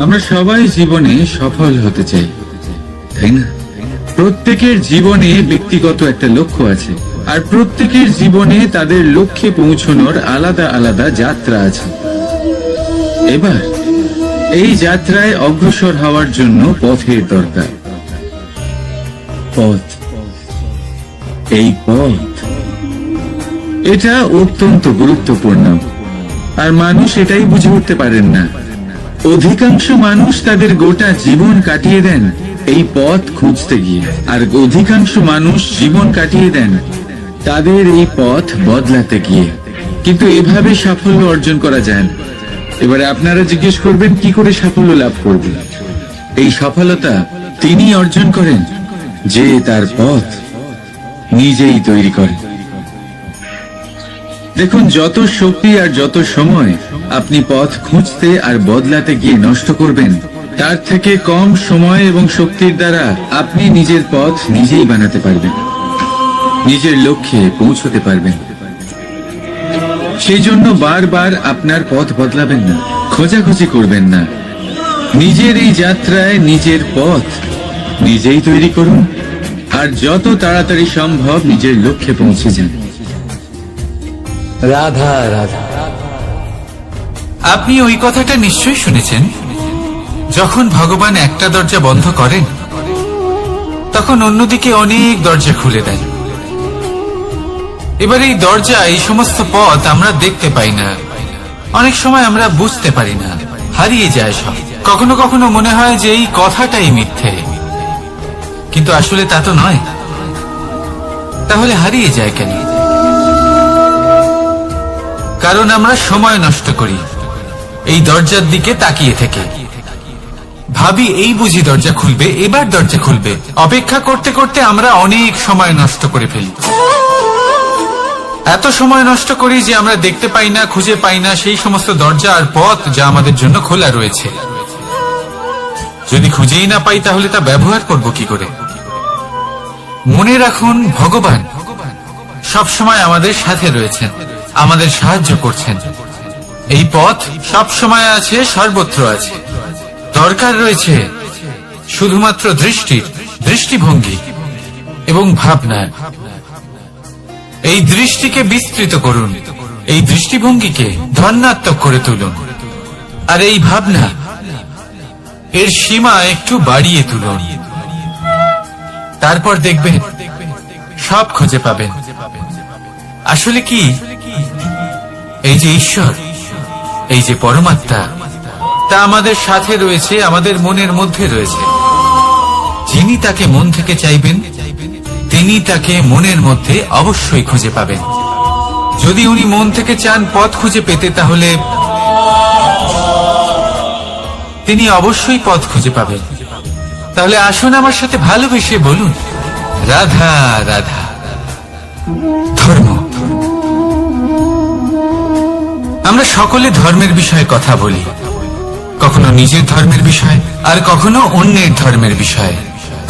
আমরা সবাই জীবনে সফল হতে চাই, তাই না? প্রত্যেকের জীবনে ব্যক্তিগত একটা লক্ষ্য আছে, আর প্রত্যেকের জীবনে তাদের লক্ষ্যে পৌঁছানোর আলাদা আলাদা যাত্রা আছে। এবার এই যাত্রায় অগ্রসর হওয়ার জন্য পথের দরকার। পথ, এই পথ, এটা অত্যন্ত গুরুত্বপূর্ণ, আর মানুষ এটাই বুঝে উঠতে পারেন না। অধিকাংশ মানুষ তাদের গোটা জীবন কাটিয়ে দেন এই পথ খুঁজতে গিয়ে, আর অধিকাংশ মানুষ জীবন কাটিয়ে দেন তাদের এই পথ বদলাতে গিয়ে। কিন্তু এভাবে সাফল্য অর্জন করা যায় না। এবারে আপনারা জিজ্ঞেস করবেন, কি করে সাফল্য লাভ করবেন? এই সফলতা তিনি অর্জন করেন যে তার পথ নিজেই তৈরি করে। দেখুন, যত শক্তি আর যত সময় আপনি পথ খুঁজতে আর বদলাতে গিয়ে নষ্ট করবেন, তার থেকে কম সময় এবং শক্তির দ্বারা আপনি নিজের পথ নিজেই বানাতে পারবেন, নিজের লক্ষ্যে পৌঁছতে পারবেন। সেই জন্য বারবার আপনার পথ বদলাবেন না, খোঁজাখুঁজি করবেন না। নিজের এই যাত্রায় নিজের পথ নিজেই তৈরি করুন, আর যত তাড়াতাড়ি সম্ভব নিজের লক্ষ্যে পৌঁছে যান। রাধা রাধা। আপনি ওই কথাটা নিশ্চয়ই শুনেছেন, যখন ভগবান একটা দরজা বন্ধ করেন তখন অন্যদিকে অনেক দরজা খুলে দেন। এবার এই দরজা, এই সমস্ত পথ আমরা দেখতে পাই না, অনেক সময় আমরা বুঝতে পারি না, হারিয়ে যায় সব। কখনো কখনো মনে হয় যে এই কথাটাই মিথ্যে, কিন্তু আসলে তা তো নয়। তাহলে হারিয়ে যায় কেন? কারণ আমরা সময় নষ্ট করি এই দরজার দিকে তাকিয়ে থেকে। ভাবি এই বুঝি দরজা খুলবে, এবার দরজা খুলবে। অপেক্ষা করতে করতে আমরা অনেক সময় নষ্ট করে ফেলি। এত সময় নষ্ট করি যে আমরা দেখতে পাই না, খুঁজে পাই না সেই সমস্ত দরজা আর পথ যা আমাদের জন্য খোলা রয়েছে। যদি খুঁজেই না পাই তাহলে তা ব্যবহার করব কি করে? মনে রাখুন, ভগবান সব সময় আমাদের সাথে রয়েছেন, আমাদের সাহায্য করছেন। এই পথ সব সময় আছে, সর্বত্র আছে। দরকার রয়েছে শুধুমাত্র দৃষ্টির, দৃষ্টিভঙ্গি এবং ভাবনার। এই দৃষ্টিকে বিস্তৃত করুন, এই দৃষ্টিভঙ্গিকে ধনাত্মক করে তুলুন, আর এই ভাবনা এর সীমা একটু বাড়িয়ে তুলুন। তারপর দেখবেন সব খুঁজে পাবেন। আসলে কি, এই যে ঈশ্বর, এই যে পরমাত্মা, তা আমাদের সাথে রয়েছে, আমাদের মনের মধ্যে রয়েছে। যিনি তাকে মন থেকে চাইবেন তিনি তাকে মনের মধ্যে অবশ্যই খুঁজে পাবেন। যদি উনি মন থেকে চান পথ খুঁজে পেতে, তাহলে তিনি অবশ্যই পথ খুঁজে পাবেন। তাহলে আসুন আমার সাথে ভালোবেসে বলুন, রাধা রাধা। ধর্ম, আমরা সকলে ধর্মের বিষয়ে কথা বলি, কখনো নিজের ধর্মের বিষয়, আর কখনো অন্যের ধর্মের বিষয়।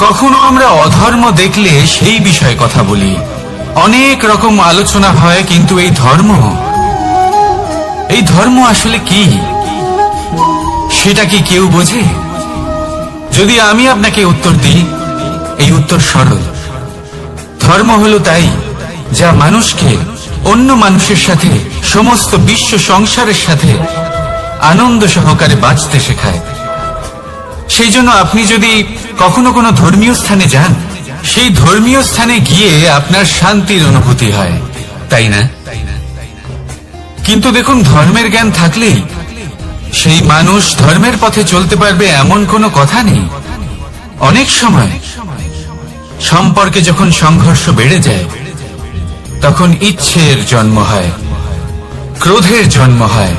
কখনো আমরা অধর্ম দেখলে সেই বিষয়ে কথা বলি। অনেক রকম আলোচনা হয়, কিন্তু এই ধর্ম আসলে কি, সেটা কি কেউ বোঝে? যদি আমি আপনাকে উত্তর দিই, এই উত্তর সরল। ধর্ম হলো তাই যা মানুষকে অন্য মানুষের সাথে, সমস্ত বিশ্ব সংসারের সাথে আনন্দ সহকারে বাঁচতে শেখায়। সেই জন্য আপনি যদি কখনো কোনো ধর্মীয় স্থানে যান, সেই ধর্মীয় স্থানে গিয়ে আপনার শান্তির অনুভূতি হয়, তাই না? কিন্তু দেখুন, ধর্মের জ্ঞান থাকলেই সেই মানুষ ধর্মের পথে চলতে পারবে এমন কোনো কথা নেই। অনেক সময় সম্পর্কে যখন সংঘর্ষ বেড়ে যায়, তখন ইচ্ছের জন্ম হয়, ক্রোধের জন্ম হয়,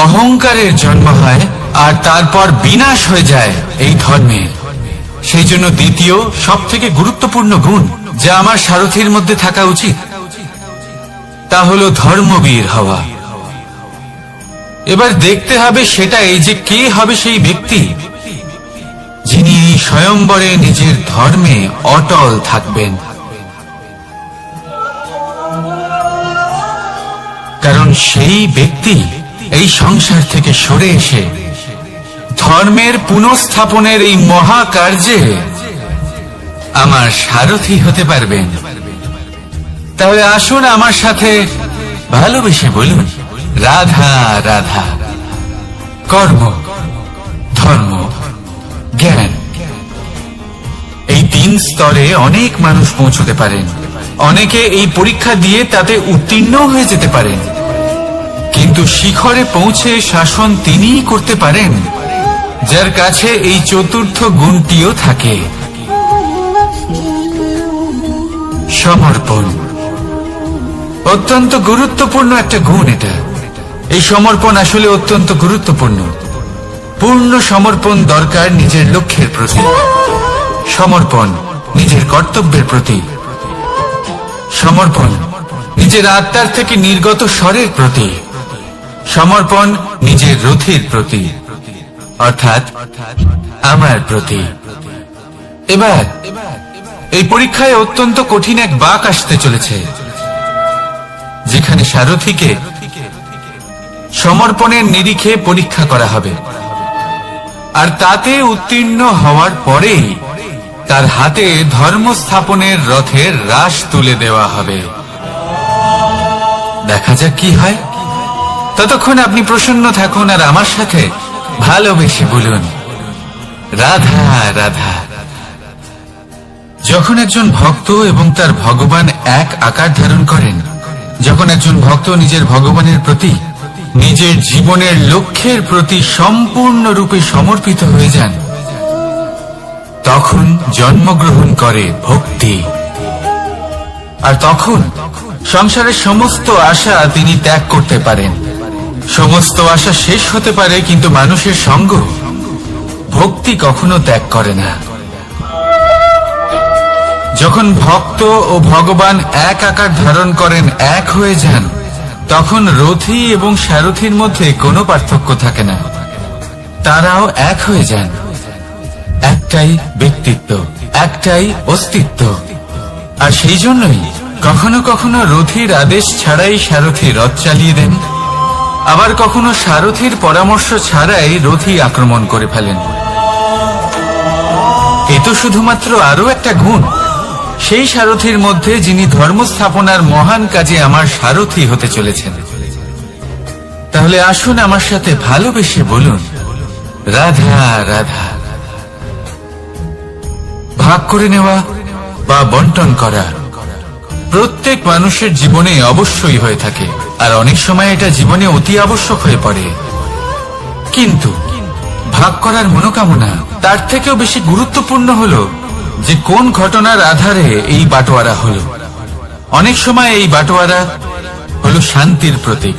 অহংকারের জন্ম হয়, আর তারপর বিনাশ হয়ে যায় এই ধর্মের। সেই জন্য দ্বিতীয় সব থেকে গুরুত্বপূর্ণ গুণ যা আমার সারথীর মধ্যে থাকা উচিত, তা হলো ধর্মবীর হওয়া। এবার দেখতে হবে সেটা এই যে কে হবে সেই ব্যক্তি যিনি স্বয়ম্বরে নিজের ধর্মে অটল থাকবেন। কারণ সেই ব্যক্তি এই সংসার থেকে সরে এসে ধর্মের পুনঃস্থাপনের এই মহাকার্যে আমার সারথী হতে পারবেন। তাহলে আসুন আমার সাথে ভালোবেসে বলুন, রাধা রাধা। কর্ম, ধর্ম, জ্ঞান, এই 3 স্তরে অনেক মানুষ পৌঁছতে পারেন। অনেকে এই পরীক্ষা দিয়ে তাতে উত্তীর্ণ হয়ে যেতে পারেন, কিন্তু শিখরে পৌঁছে শাসন তিনিই করতে পারেন যার কাছে এই চতুর্থ গুণটিও থাকে, সমর্পণ। অত্যন্ত গুরুত্বপূর্ণ একটা গুণ এটা। এই সমর্পণ আসলে অত্যন্ত গুরুত্বপূর্ণ। পূর্ণ সমর্পণ দরকার নিজের লক্ষ্যের প্রতি, সমর্পণ নিজের কর্তব্যের প্রতি, সমর্পণ নিজের আত্মার থেকে নির্গত স্বরের প্রতি, সমর্পণ নিজের রথির প্রতি, অর্থাৎ আমার প্রতি। এবার এই পরীক্ষায় অত্যন্ত কঠিন এক বাঁক আসতে চলেছে, যেখানে সারথীকে সমর্পণের নিরিখে পরীক্ষা করা হবে, আর তাতে উত্তীর্ণ হওয়ার পরেই তার হাতে ধর্ম স্থাপনের রথের রাশ তুলে দেওয়া হবে। দেখা যাক কি হয়। ততক্ষণ আপনি প্রসন্ন থাকুন আর আমার সাথে ভালোবেসে বলুন, রাধা রাধা। যখন একজন ভক্ত এবং তার ভগবান এক আকার ধারণ করেন, যখন একজন ভক্ত নিজের ভগবানের প্রতি, নিজের জীবনের লক্ষ্যের প্রতি সম্পূর্ণরূপে সমর্পিত হয়ে যান, তখন জন্মগ্রহণ করে ভক্তি। আর তখন সংসারের সমস্ত আশা তিনি ত্যাগ করতে পারেন। সমস্ত আশা শেষ হতে পারে, কিন্তু মানুষের সঙ্গ, ভক্তি কখনো ত্যাগ করে না। যখন ভক্ত ও ভগবান এক আকার ধারণ করেন, এক হয়ে যান, তখন রথী এবং সারথীর মধ্যে কোনো পার্থক্য থাকে না। তারাও এক হয়ে যান। একটাই ব্যক্তিত্ব, একটাই অস্তিত্ব। আর সেই জন্যই কখনো কখনো রথীর আদেশ ছাড়াই সারথী রথ চালিয়ে দেন, আবার কখনো সারথীর পরামর্শ ছাড়াই রথী আক্রমণ করে ফেলেন। এ তো শুধুমাত্র আরো একটা গুণ সেই সারথীর মধ্যে, যিনি ধর্ম স্থাপনার মহান কাজে আমার সারথী হতে চলেছেন। তাহলে আসুন আমার সাথে ভালোবেসে বলুন, রাধা রাধা। ভাগ করে নেওয়া বা বন্টন করা প্রত্যেক মানুষের জীবনে অবশ্যই হয়ে থাকে, আর অনেক সময় এটা জীবনে অতি আবশ্যক হয়ে পড়ে। কিন্তু ভাগ করার মনোকামনা তার থেকেও বেশি গুরুত্বপূর্ণ হলো যে কোন ঘটনার আধারে এই বাটোয়ারা হলো। অনেক সময় এই বাটোয়ারা হলো শান্তির প্রতীক,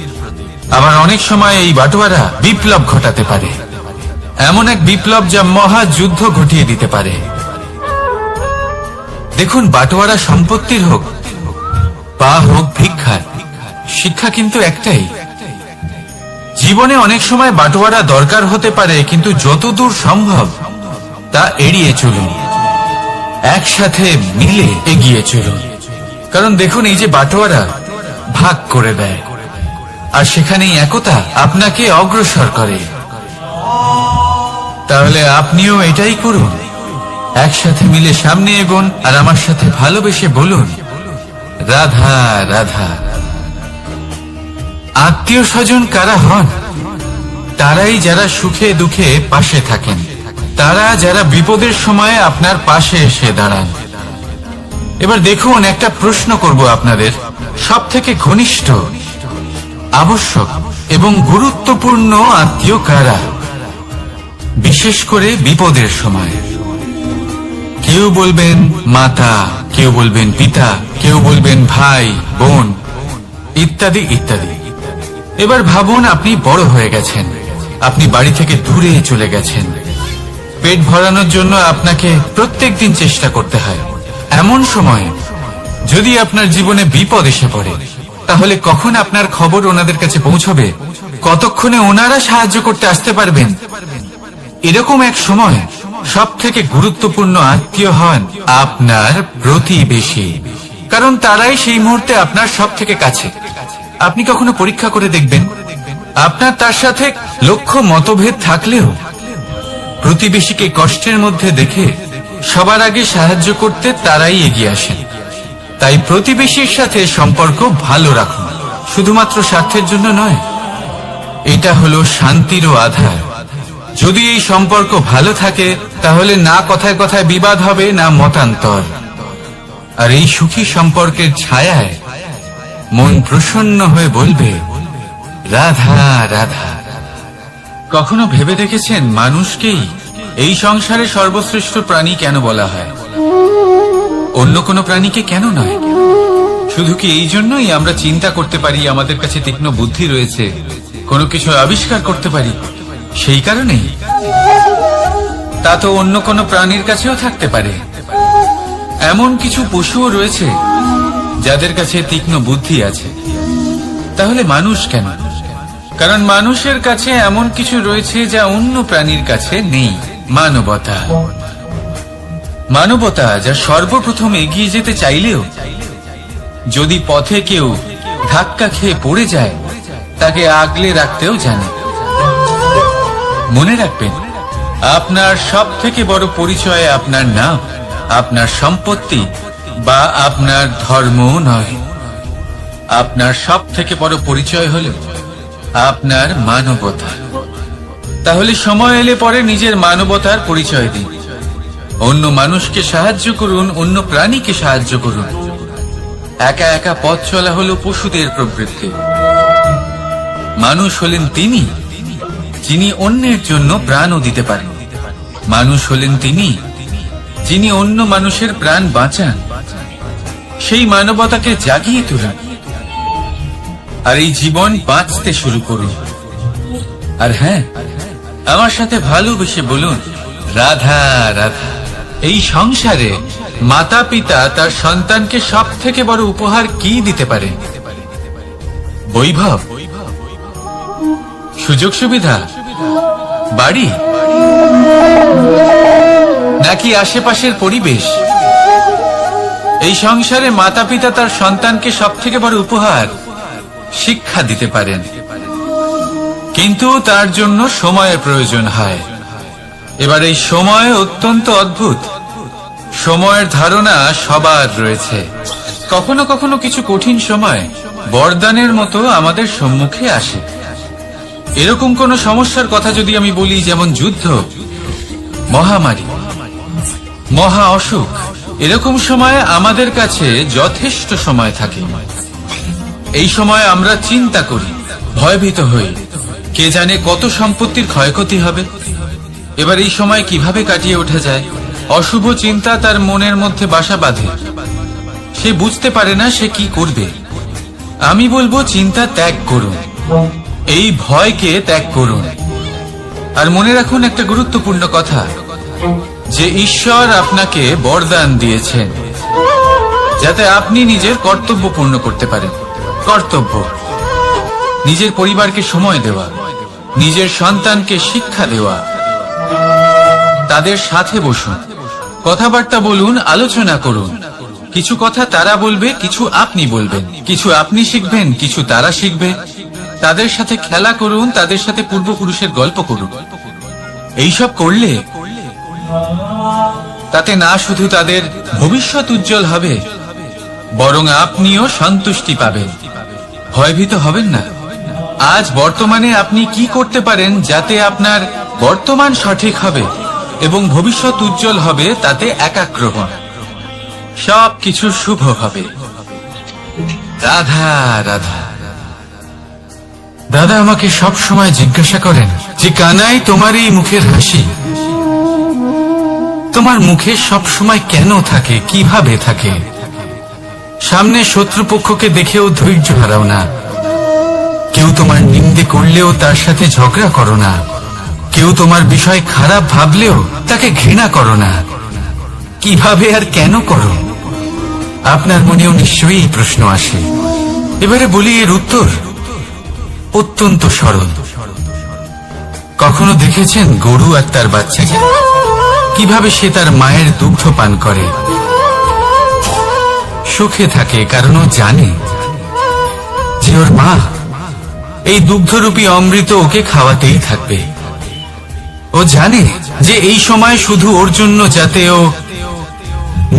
আবার অনেক সময় এই বাটোয়ারা বিপ্লব ঘটাতে পারে, এমন এক বিপ্লব যা মহাযুদ্ধ ঘটিয়ে দিতে পারে। দেখুন, বাটোয়ারা সম্পত্তির হোক বা হোক ভিক্ষার, শিক্ষা কিন্তু একটাই। জীবনে অনেক সময় বাটোয়ারা দরকার হতে পারে, কিন্তু যতদূর সম্ভব তা এড়িয়ে চলুন, একসাথে মিলে এগিয়ে চলুন। কারণ দেখুন, এই যে বাটোয়ারা ভাগ করে দেয়, আর সেখানেই একতা আপনাকে অগ্রসর করে। তাহলে আপনিও এটাই করুন, একসাথে মিলে সামনে এগোন, আর আমার সাথে ভালোবেসে বলুন, রাধা রাধা। আত্মীয় স্বজন কারা হন? তারাই যারা সুখে দুঃখে পাশে থাকেন, তারা যারা বিপদের সময় আপনার পাশে এসে দাঁড়ান। এবার দেখুন, একটা প্রশ্ন করব আপনাদের, সব থেকে ঘনিষ্ঠ, আবশ্যক এবং গুরুত্বপূর্ণ আত্মীয় কারা, বিশেষ করে বিপদের সময়? কেউ বলবেন মাতা, কেউ বলবেন পিতা, কেউ বলবেন ভাই বোন, ইত্যাদি ইত্যাদি। এবার ভাবুন, আপনি বড় হয়ে গেছেন, আপনি বাড়ি থেকে দূরে চলে গেছেন, পেট ভরানোর জন্য আপনাকে প্রত্যেকদিন চেষ্টা করতে হয়। এমন সময় যদি আপনার জীবনে বিপদ এসে পড়ে, তাহলে কখন আপনার খবর ওনাদের কাছে পৌঁছবে? কতক্ষণে ওনারা সাহায্য করতে আসতে পারবেন? এরকম এক সময় সব থেকে গুরুত্বপূর্ণ আত্মীয় হন আপনার প্রতিবেশী, কারণ তারাই সেই মুহূর্তে আপনার সব থেকে কাছে। আপনি কখনো পরীক্ষা করে দেখবেন, আপনার তার সাথে লক্ষ মতভেদ থাকলেও প্রতিবেশীকে কষ্টের মধ্যে দেখে সবার আগে সাহায্য করতে তারাই এগিয়ে আসেন। তাই প্রতিবেশীর সাথে সম্পর্ক ভালো রাখুন, শুধুমাত্র স্বার্থের জন্য নয়। এটা হলো শান্তিরও আধার। যদি এই সম্পর্ক ভালো থাকে, তাহলে না কথায় কথায় বিবাদ হবে, না মতান্তর। আর এই সুখী সম্পর্কের ছায়ায় মন প্রসন্ন হয়ে বলবে, রাধা রাধা। কখনো ভেবে দেখেছেন, মানুষকেই এই সংসারে সর্বশ্রেষ্ঠ প্রাণী কেন বলা হয়? অন্য কোনো প্রাণীকে কেন নয়? শুধু কি এই জন্যই আমরা চিন্তা করতে পারি, আমাদের কাছে তীক্ষ্ণ বুদ্ধি রয়েছে, কোনো কিছু আবিষ্কার করতে পারি, সেই কারণেই? তা তো অন্য কোনো প্রাণীর কাছেও থাকতে পারে। এমন কিছু পশুও রয়েছে যাদের কাছে তীক্ষ্ণ বুদ্ধি আছে। তাহলে মানুষ কেন? কারণ মানুষের কাছে এমন কিছু রয়েছে যা অন্য প্রাণীর কাছে নেই, মানবতা। মানবতা যা সর্বপ্রথম এগিয়ে যেতে চাইলেও যদি পথে কেউ ধাক্কা খেয়ে পড়ে যায়, তাকে আগলে রাখতেও জানে। মনে রাখবেন, আপনার সব থেকে বড় পরিচয় আপনার নাম, আপনার সম্পত্তি বা আপনার ধর্ম নয়। আপনার সব থেকে বড় পরিচয় হল আপনার মানবতা। তাহলে সময় এলে পরে নিজের মানবতার পরিচয় দিন, অন্য মানুষকে সাহায্য করুন, অন্য প্রাণীকে সাহায্য করুন। একা একা পথ চলা হলো পশুদের প্রবৃত্তি। মানুষ হলেন তিনি যিনি অন্যের জন্য প্রাণও দিতে পারেন। মানুষ হলেন তিনি যিনি অন্য মানুষের প্রাণ বাঁচান। সেই মানবতাকে জাগিয়ে তুলুন, আর এই জীবন বাঁচতে শুরু করুন। আর হ্যাঁ, আমার সাথে ভালোবেসে বলুন, রাধা রাধা। এই সংসারে মাতা পিতা তার সন্তানকে সব থেকে বড় উপহার কি দিতে পারে? বৈভব, সুযোগ সুবিধা, বাড়ি, নাকি আশেপাশের পরিবেশ? এই সংসারে মাতা পিতা তার সন্তানকে সব থেকে বড় উপহার শিক্ষা দিতে পারেন, কিন্তু তার জন্য সময়ের প্রয়োজন হয়। এবার এই সময় অত্যন্ত অদ্ভুত। সময়ের ধারণা সবার রয়েছে। কখনো কখনো কিছু কঠিন সময় বরদানের মতো আমাদের সম্মুখে আসে। এরকম কোন সমস্যার কথা যদি আমি বলি, যেমন যুদ্ধ, মহামারী, মহা অসুখ, এরকম সময় আমাদের কাছে যথেষ্ট সময় থাকে। এই সময় আমরা চিন্তা করি, ভয়ভীত হই, কে জানে কত সম্পত্তির ক্ষয়ক্ষতি হবে। এবার এই সময় কিভাবে কাটিয়ে ওঠা যায়? অশুভ চিন্তা তার মনের মধ্যে বাসা বাঁধে। সে বুঝতে পারে না সে কি করবে। আমি বলবো, চিন্তা ত্যাগ করুন, এই ভয়কে ত্যাগ করুন। আর মনে রাখুন একটা গুরুত্বপূর্ণ কথা, যে ঈশ্বর আপনাকে বরদান দিয়েছেন যাতে আপনি নিজের কর্তব্য পূর্ণ করতে পারেন। কর্তব্য, নিজের পরিবারকে সময় দেওয়া, নিজের সন্তানকে শিক্ষা দেওয়া, তাদের সাথে বসুন, কথাবার্তা বলুন, আলোচনা করুন। কিছু কথা তারা বলবে, কিছু আপনি বলবেন, কিছু আপনি শিখবেন, কিছু তারা শিখবে। তাদের সাথে খেলা করুন, তাদের সাথে পূর্বপুরুষের গল্প করুন। এইসব করলে তাতে না শুধু তাদের ভবিষ্যৎ উজ্জ্বল হবে, বরং আপনিও সন্তুষ্টি পাবেন। ভয়ভীত হবেন না। আজ বর্তমানে আপনি কি করতে পারেন যাতে আপনার বর্তমান সঠিক হবে এবং ভবিষ্যৎ উজ্জ্বল হবে, তাতে একাগ্র হন। সবকিছু শুভ হবে। রাধা রাধা। দাদা আমাকে সব সময় জিজ্ঞাসা করেন যে, কানাই, তোমার এই মুখের হাসি, তোমার মুখে সব সময় কেন থাকে, কিভাবে থাকে? সামনে শত্রুপক্ষকে দেখেও ধৈর্য হারাও না, কেউ তোমার নিন্দে করলেও তার সাথে ঝগড়া করো না, কেউ তোমার বিষয় খারাপ ভাবলেও তাকে ঘৃণা করো না। কিভাবে আর কেন করো? আপনার মনেও নিশ্চয়ই এই প্রশ্ন আসে। এবারে বলি, এর উত্তর অত্যন্ত সরল। কখনো দেখেছেন গরু আর তার বাচ্চাকে কিভাবে সে তার মায়ের দুগ্ধ পান করে? সুখে থাকে, কারণ ও জানে যে ওর মা এই দুগ্ধরূপী অমৃত ওকে খাওয়াতেই থাকবে। ও জানে যে এই সময় শুধু ওর জন্য, যাতে ও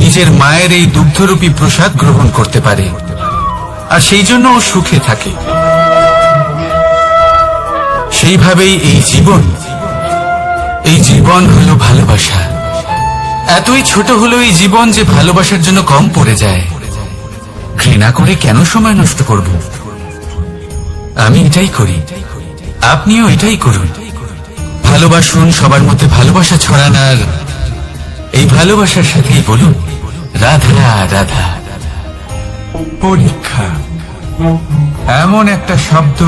নিজের মায়ের এই দুগ্ধরূপী প্রসাদ গ্রহণ করতে পারে, আর সেই জন্য ও সুখে থাকে। সেইভাবেই এই জীবন হলো ভালোবাসা। এতই ছোট হলো এই জীবন যে ভালোবাসার জন্য কম পড়ে যায়। ঘৃণা করে কেন সময় নষ্ট করব? আমি এটাই করি, আপনিও এটাই করুন। ভালোবাসুন, সবার মধ্যে ভালোবাসা ছড়ান, আর এই ভালোবাসার সাথেই বলুন রাধা রাধা। পরীক্ষা এমন একটা শব্দ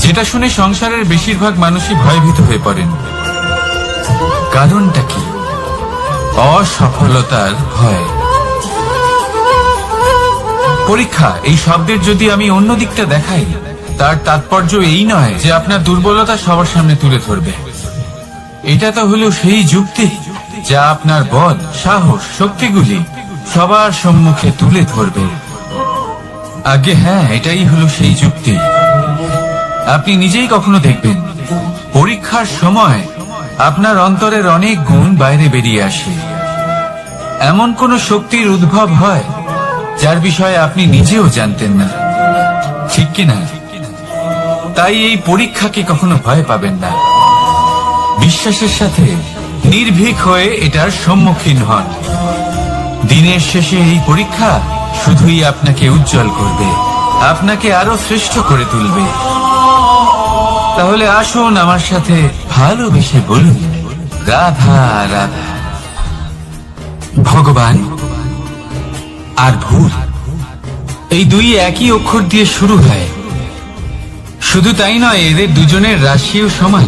যেটা শুনে সংসারের বেশিরভাগ মানুষই ভয়ভীত হয়ে পড়েন। কারণটা কি? অসফলতার ভয়। পরীক্ষা এই শব্দের যদি আমি অন্য দিকটা দেখাই, তার তাৎপর্য এই নয় যে আপনার দুর্বলতা সবার সামনে তুলে ধরবে। এটা তো হলো সেই যুক্তি যা আপনার বল, সাহস, শক্তিগুলি সবার সম্মুখে তুলে ধরবে। আগে হ্যাঁ, এটাই হলো সেই যুক্তি। আপনি নিজেই কখনো দেখবেন পরীক্ষার সময় আপনার অন্তরের অনেক গুণ বাইরে বেরিয়ে আসে। এমন কোন শক্তির উদ্ভব হয় যার বিষয়ে আপনি নিজেও জানতেন না, ঠিক কিনা? তাই এই পরীক্ষাকে কখনো ভয় পাবেন না। বিশ্বাসের সাথে নির্ভীক হয়ে এটার সম্মুখীন হন। দিনের শেষে এই পরীক্ষা শুধুই আপনাকে উজ্জ্বল করবে, আপনাকে আরো শ্রেষ্ঠ করে তুলবে। তাহলে আসুন আমার সাথে ভালোবেসে বলুন রাধা রাধা। ভগবান আর ভুল, এই দুই একই অক্ষর দিয়ে শুরু হয়। শুধু তাই নয়, এদের দুজনের রাশিও সমান।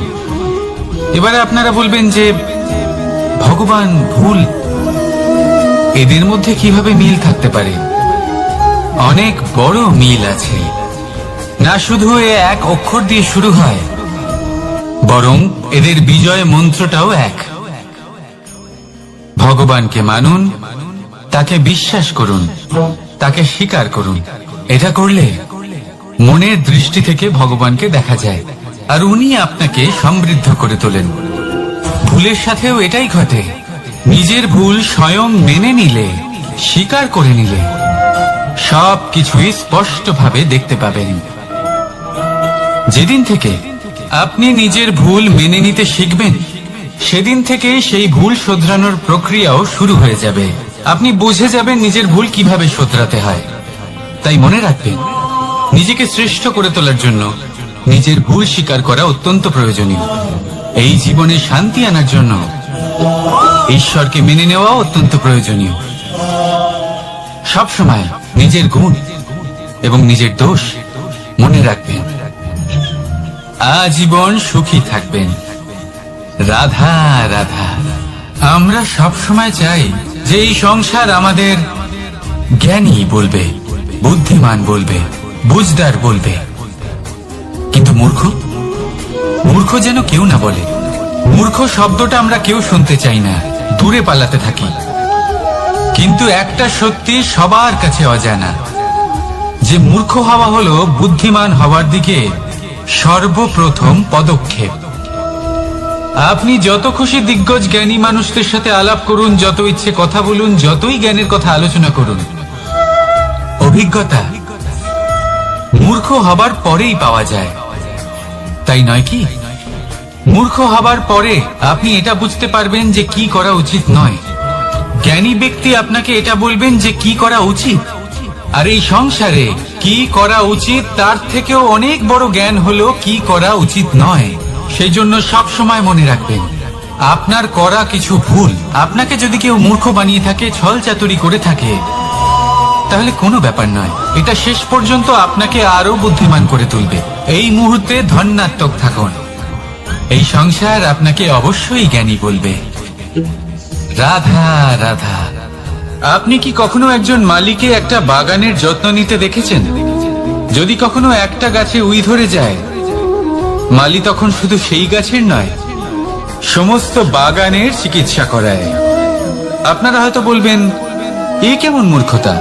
এবারে আপনারা বলবেন যে ভগবান, ভুল, এদের মধ্যে কিভাবে মিল থাকতে পারে? অনেক বড় মিল আছে। না শুধু এ এক অক্ষর দিয়ে শুরু হয়, বরং এদের বিজয় মন্ত্রটাও এক। ভগবানকে মানুন, তাকে বিশ্বাস করুন, তাকে স্বীকার করুন। এটা করলে মনের দৃষ্টি থেকে ভগবানকে দেখা যায়, আর উনি আপনাকে সমৃদ্ধ করে তোলেন। ভুলের সাথেও এটাই ঘটে। নিজের ভুল স্বয়ং মেনে নিলে, স্বীকার করে নিলে সব কিছুই স্পষ্টভাবে দেখতে পাবেন। যেদিন থেকে আপনি নিজের ভুল মেনে নিতে শিখবেন, সেদিন থেকে সেই ভুল শোধরানোর প্রক্রিয়াও শুরু হয়ে যাবে। আপনি বুঝে যাবেন নিজের ভুল কিভাবে শোধরাতে হয়। তাই মনে রাখবেন, নিজেকে শ্রেষ্ঠ করে তোলার জন্য নিজের ভুল স্বীকার করা অত্যন্ত প্রয়োজনীয়। এই জীবনে শান্তি আনার জন্য ঈশ্বরকে মেনে নেওয়া অত্যন্ত প্রয়োজনীয়। সবসময় নিজের গুণ এবং নিজের দোষ মনে রাখবেন। আজীবন সুখী থাকবেন। রাধা রাধা। আমরা সবসময় চাই যে এই সংসার আমাদের জ্ঞানী বলবে, বুদ্ধিমান বলবে, বুঝদার বলবে, কিন্তু মূর্খ, মূর্খ যেন কেউ না বলে। মূর্খ শব্দটা আমরা কেউ শুনতে চাই না, দূরে পালাতে থাকি। কিন্তু একটা সত্যি সবার কাছে অজানা, যে মূর্খ হওয়া হলো বুদ্ধিমান হওয়ার দিকে সর্বপ্রথম পদক্ষেপ। আপনি যত খুশি দিগ্গজ জ্ঞানী মানুষদের সাথে আলাপ করুন, যত ইচ্ছে কথা বলুন, যতই জ্ঞানের কথা আলোচনা করুন, অভিজ্ঞতা মূর্খ হবার পরেই পাওয়া যায়, তাই নয় কি? মূর্খ হবার পরে আপনি এটা বুঝতে পারবেন যে কি করা উচিত নয়। জ্ঞানী ব্যক্তি আপনাকে এটা বলবেন যে কি করা উচিত। আর এই সংসারে কি করা উচিত তার থেকেও অনেক বড় জ্ঞান হলো কি করা উচিত নয়। সেই জন্য সব সময় মনে রাখবেন, আপনার করা কিছু ভুল, আপনাকে যদি কেউ মূর্খ বানিয়ে থাকে, ছল চাতুরি করে থাকে, তাহলে কোনো ব্যাপার নয়। এটা শেষ পর্যন্ত আপনাকে আরো বুদ্ধিমান করে তুলবে। এই মুহূর্তে ধন্যাত্মক থাকুন। এই সংসার আপনাকে অবশ্যই জ্ঞানী বলবে। রাধা রাধা। আপনি কি কখনো একজন মালিকে একটা বাগানের যত্ন নিতে দেখেছেন? যদি কখনো একটা গাছে উই ধরে যায়, মালি তখন শুধু সেই গাছের নয়, সমস্ত বাগানের চিকিৎসা করায়। আপনারা হয়তো বলবেন, এ কেমন মূর্খতা?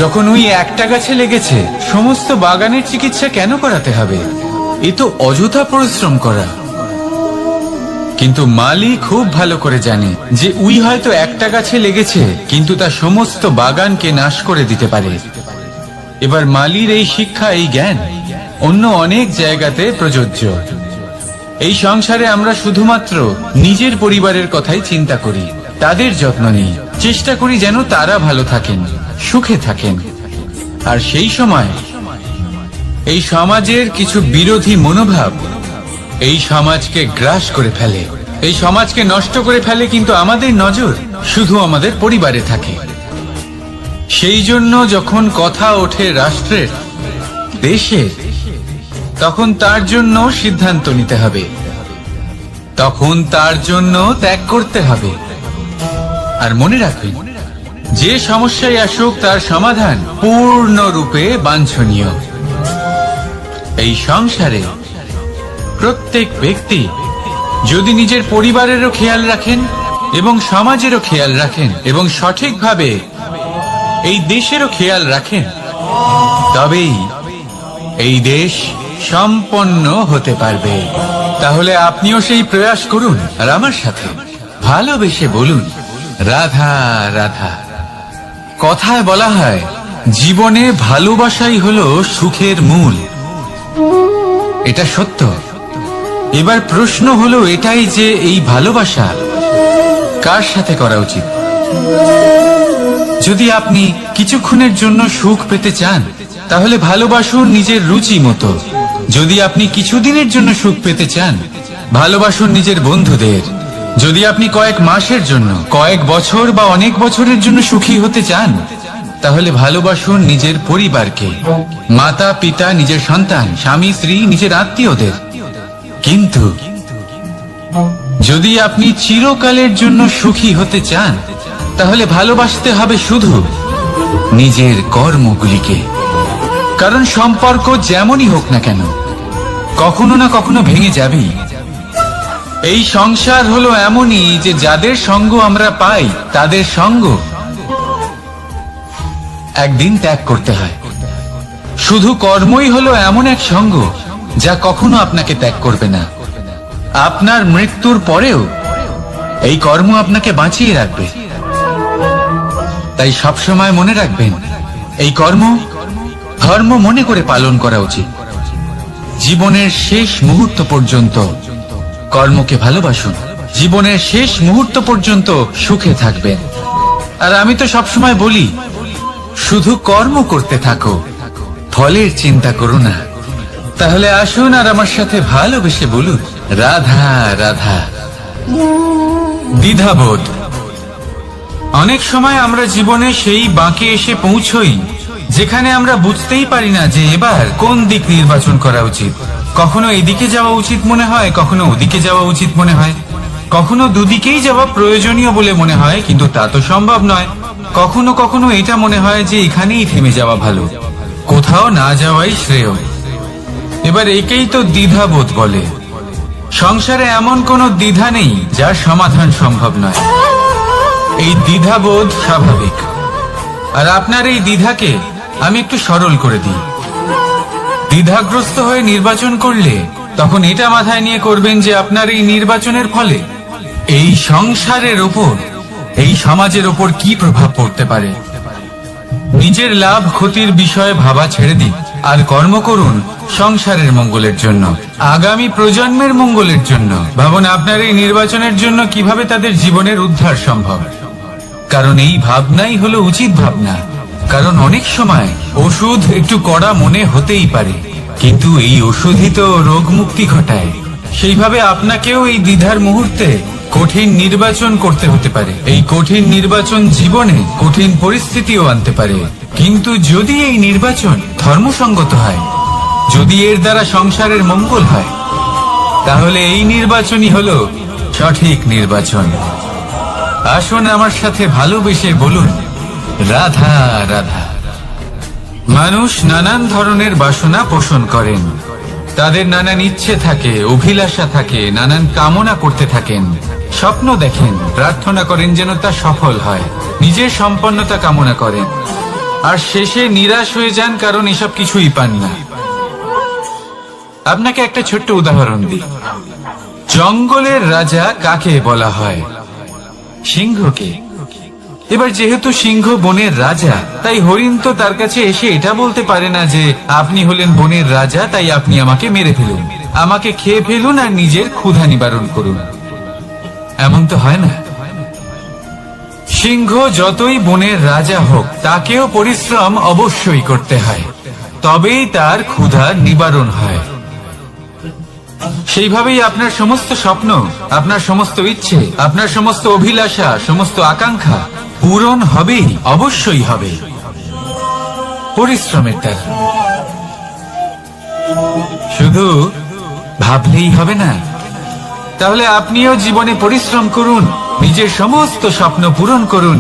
যখন উই একটা গাছে লেগেছে, সমস্ত বাগানের চিকিৎসা কেন করাতে হবে? এ তো অযথা পরিশ্রম করা। কিন্তু মালি খুব ভালো করে জানে যে উই হয়তো একটা গাছে লেগেছে, কিন্তু তা সমস্ত বাগানকে নাশ করে দিতে পারে। এবার মালির এই শিক্ষা, এই জ্ঞান অন্য অনেক জায়গাতে প্রযোজ্য। এই সংসারে আমরা শুধুমাত্র নিজের পরিবারের কথাই চিন্তা করি, তাদের যত্ন নিই, চেষ্টা করি যেন তারা ভালো থাকেন, সুখে থাকেন। আর সেই সময় এই সমাজের কিছু বিরোধী মনোভাব এই সমাজকে গ্রাস করে ফেলে, এই সমাজকে নষ্ট করে ফেলে। কিন্তু আমাদের নজর শুধু আমাদের পরিবারে থাকে। সেই জন্য যখন কথা ওঠে রাষ্ট্রের, দেশের, তখন তার জন্য সিদ্ধান্ত নিতে হবে, তখন তার জন্য ত্যাগ করতে হবে। আর মনে রাখবেন, যে সমস্যায় আসুক তার সমাধান পূর্ণরূপে বাঞ্ছনীয়। এই সংসারে প্রত্যেক ব্যক্তি যদি নিজের পরিবারেরও খেয়াল রাখেন এবং সমাজেরও খেয়াল রাখেন এবং সঠিকভাবে এই দেশেরও খেয়াল রাখেন, তবেই এই দেশ সম্পন্ন হতে পারবে। তাহলে আপনিও সেই প্রয়াস করুন, আর আমার সাথে ভালোবেসে বলুন, রাধা রাধা। কথায় বলা হয়, জীবনে ভালোবাসাই হলো সুখের মূল। এটা সত্য। এবার প্রশ্ন হলো এটাই যে এই ভালোবাসা কার সাথে করা উচিত। যদি আপনি কিছুক্ষণের জন্য সুখ পেতে চান, তাহলে ভালোবাসুন নিজের রুচি মতো। যদি আপনি কিছুদিনের জন্য সুখ পেতে চান, ভালোবাসুন নিজের বন্ধুদের। যদি আপনি কয়েক মাসের জন্য, কয়েক বছর বা অনেক বছরের জন্য সুখী হতে চান, তাহলে ভালোবাসুন নিজের পরিবারকে, মাতা পিতা, নিজের সন্তান, স্বামী স্ত্রী, নিজের আত্মীয়দের। কিন্তু যদি আপনি চিরকালের জন্য সুখী হতে চান তাহলে ভালোবাসতে হবে শুধু নিজের কর্মগুলিকে। কারণ সম্পর্ক যেমনই হোক না কেন কখনো না কখনো ভেঙে যাবেই। এই সংসার হলো এমনই যে যাদের সঙ্গ আমরা পাই তাদের সঙ্গ একদিন ত্যাগ করতে হয়। শুধু কর্মই হলো এমন এক সঙ্গ যা কখনো আপনাকে ত্যাগ করবে না। আপনার মৃত্যুর পরেও এই কর্ম আপনাকে বাঁচিয়ে রাখবে। তাই সবসময় মনে রাখবেন, এই কর্ম ধর্ম মনে করে পালন করা উচিত। জীবনের শেষ মুহূর্ত পর্যন্ত কর্মকে ভালোবাসুন। জীবনের শেষ মুহূর্ত পর্যন্ত সুখে থাকবেন। আর আমি তো সবসময় বলি, শুধু কর্ম করতে থাকো, ফলের চিন্তা করো না। তাহলে আসুন আর আমার সাথে ভালোবেসে বলুন, রাধা রাধা। দ্বিধাবোধ। অনেক সময় আমরা জীবনে সেই বাঁকে এসে পৌঁছই যেখানে আমরা বুঝতেই পারি না যে এবার কোন দিক নির্বাচন করা উচিত। কখনো এদিকে যাওয়া উচিত মনে হয়, কখনো ওদিকে যাওয়া উচিত মনে হয়, কখনো দুদিকেই যাওয়া প্রয়োজনীয় বলে মনে হয়, কিন্তু তা তো সম্ভব নয়। কখনো কখনো এটা মনে হয় যে এখানেই থেমে যাওয়া ভালো, কোথাও না যাওয়াই শ্রেয়। এবার একেই তো দ্বিধাবোধ বলে। সংসারে এমন কোনো দ্বিধা নেই যার সমাধান সম্ভব নয়। এই দ্বিধাবোধ স্বাভাবিক। আর আপনার এই দ্বিধাকে আমি একটু সরল করে দিই। দ্বিধাগ্রস্ত হয়ে নির্বাচন করলে তখন এটা মাথায় নিয়ে করবেন যে আপনার এই নির্বাচনের ফলে এই সংসারের ওপর, এই সমাজের ওপর কি প্রভাব পড়তে পারে। নিজের লাভ ক্ষতির বিষয়ে ভাবা ছেড়ে দিন আর কর্ম করুন সংসারের মঙ্গলের জন্য, আগামী প্রজন্মের মঙ্গলের জন্য। ভাবুন আপনার এই নির্বাচনের জন্য কিভাবে তাদের জীবনের উদ্ধার সম্ভব। কারণ এই ভাবনাই হলো উচিত ভাবনা। কারণ অনেক সময় ওষুধ একটু কড়া মনে হতেই পারে, কিন্তু এই ওষুধই তো রোগ মুক্তি ঘটায়। সেইভাবে আপনাকেও এই দ্বিধার মুহূর্তে কঠিন নির্বাচন করতে হতে পারে। এই কঠিন নির্বাচন জীবনে কঠিন পরিস্থিতিও আনতে পারে, কিন্তু যদি এই নির্বাচন ধর্মসঙ্গত হয়, যদি এর দ্বারা সংসারের মঙ্গল হয়, তাহলে এই নির্বাচনই হলো সঠিক নির্বাচন। আসুন আমার সাথে ভালোবেসে বলুন, রাধা রাধা। মানুষ নানান ধরনের বাসনা পোষণ করেন। তাদের নানান ইচ্ছে থাকে, অভিলাষা থাকে, নানান কামনা করতে থাকেন, স্বপ্ন দেখেন, প্রার্থনা করেন যেন তা সফল হয়, নিজের সম্পন্নতা কামনা করেন, আর শেষে নিরাশ হয়ে যান কারণ এসব কিছুই পান না। আপনাকে একটা ছোট্ট উদাহরণ দিই। জঙ্গলের রাজা কাকে বলা হয়? সিংহকে। এবার যেহেতু সিংহ বনের রাজা, তাই হরিণ তো তার কাছে এসে এটা বলতে পারে না যে আপনি হলেন বনের রাজা, তাই আপনি আমাকে মেরে ফেলুন, আমাকে খেয়ে ফেলুন আর নিজের ক্ষুধা নিবারণ করুন। এমন তো হয় না। সিংহ যতই বনের রাজা হোক, তাকেও পরিশ্রম অবশ্যই করতে হয়, তবেই তার ক্ষুধা নিবারণ হয়। সেইভাবেই আপনার সমস্ত স্বপ্ন, আপনার সমস্ত ইচ্ছে, আপনার সমস্ত অভিলাষা, সমস্ত আকাঙ্ক্ষা পূরণ হবেই, অবশ্যই হবে, পরিশ্রমের দ্বারা। শুধু ভাবলেই হবে না। তাহলে আপনিও জীবনে পরিশ্রম করুন, নিজের সমস্ত স্বপ্ন পূরণ করুন,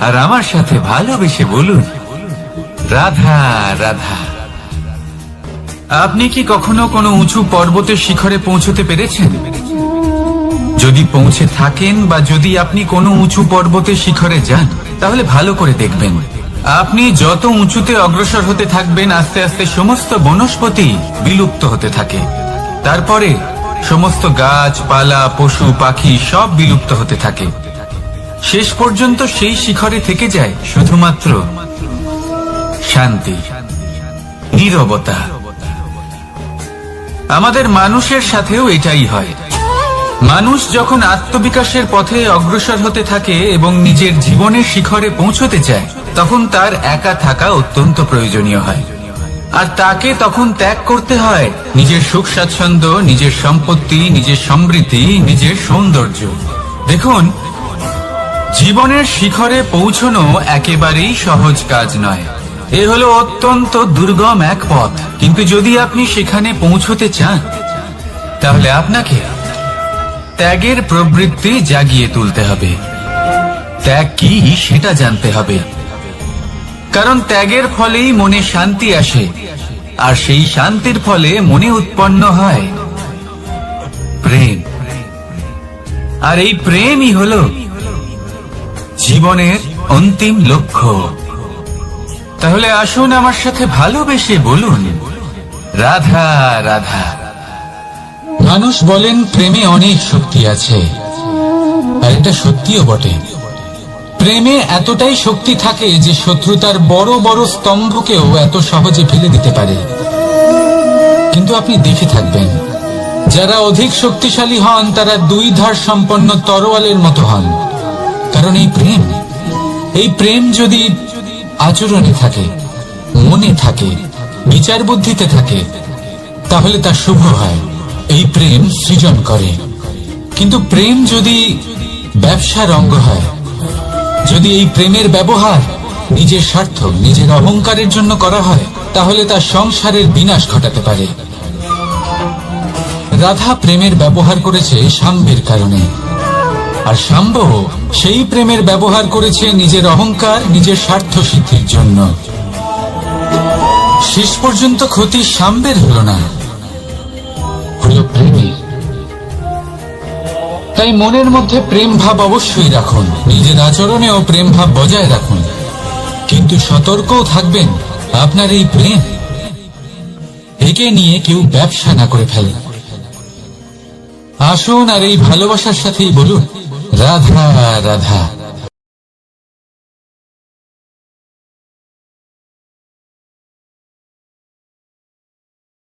আর আমার সাথে ভালোবেসে বলুন, রাধা রাধা। আপনি কি কখনো কোনো উঁচু পর্বতের শিখরে পৌঁছতে পেরেছেন? যদি পৌঁছে থাকেন বা যদি আপনি কোনো উঁচু পর্বতের শিখরে যান, তাহলে ভালো করে দেখবেন, আপনি যত উঁচুতে অগ্রসর হতে থাকবেন, আস্তে আস্তে সমস্ত বনস্পতি বিলুপ্ত হতে থাকে। তারপরে সমস্ত গাছপালা, পশু পাখি সব বিলুপ্ত হতে থাকে। শেষ পর্যন্ত সেই শিখরে থেকে যায় শুধুমাত্র শান্তি, নীরবতা। আমাদের মানুষের সাথেও এটাই হয়। মানুষ যখন আত্মবিকাশের পথে অগ্রসর হতে থাকে এবং নিজের জীবনের শিখরে পৌঁছতে চায়, তখন তার একা থাকা অত্যন্ত প্রয়োজনীয় হয়। আর তাকে তখন ত্যাগ করতে হয় নিজের সুখ স্বাচ্ছন্দ্য, নিজের সম্পত্তি, নিজের সমৃদ্ধি, নিজের সৌন্দর্য। দেখুন, জীবনের শিখরে পৌঁছনো একেবারেই সহজ কাজ নয়। এ হলো অত্যন্ত দুর্গম এক পথ। কিন্তু যদি আপনি সেখানে পৌঁছতে চান, তাহলে আপনাকে ত্যাগের প্রবৃত্তি জাগিয়ে তুলতে হবে। ত্যাগ কি সেটা জানতে হবে, কারণ ত্যাগের ফলেই মনে শান্তি আসে, আর সেই শান্তির ফলে মনে উৎপন্ন হয় প্রেম। আর এই প্রেমই হলো জীবনের অন্তিম লক্ষ্য। তাহলে আসুন আমার সাথে ভালোবেসে বলুন, রাধা রাধা। মানুষ বলেন প্রেমে অনেক শক্তি আছে, আর এটা সত্যিও বটে। প্রেমে এতটাই শক্তি থাকে যে শত্রুতার বড় বড় স্তম্ভকেও এত সহজে ফেলে দিতে পারে। কিন্তু আপনি দেখে থাকবেন, যারা অধিক শক্তিশালী হন তারা দুই ধার সম্পন্ন তরোয়ালের মতো হন। কারণ এই প্রেম যদি আচরণে থাকে, মনে থাকে, বিচার বুদ্ধিতে থাকে, তাহলে তা শুভ হয়। এই প্রেম সৃজন করে। কিন্তু প্রেম যদি ব্যবসার অঙ্গ হয়, যদি এই প্রেমের ব্যবহার নিজের স্বার্থ, নিজের অহংকারের জন্য করা হয়, তাহলে তা সংসারের বিনাশ ঘটাতে পারে। রাধা প্রেমের ব্যবহার করেছে শাম্বের কারণে, আর শাম্ব সেই প্রেমের ব্যবহার করেছে নিজের অহংকার, নিজের স্বার্থ সিদ্ধির জন্য। শেষ পর্যন্ত ক্ষতি শাম্বের হলো না, হলো প্রেমের। তাই মনের মধ্যে প্রেম ভাব অবশ্যই রাখুন, নিজের আচরণেও প্রেম ভাব বজায় রাখুন, কিন্তু সতর্কও থাকবেন আপনার এই প্রেম একে নিয়ে কেউ ব্যবসা না করে ফেলে। আসুন আর এই ভালোবাসার সাথেই বলুন, রাধা রাধা।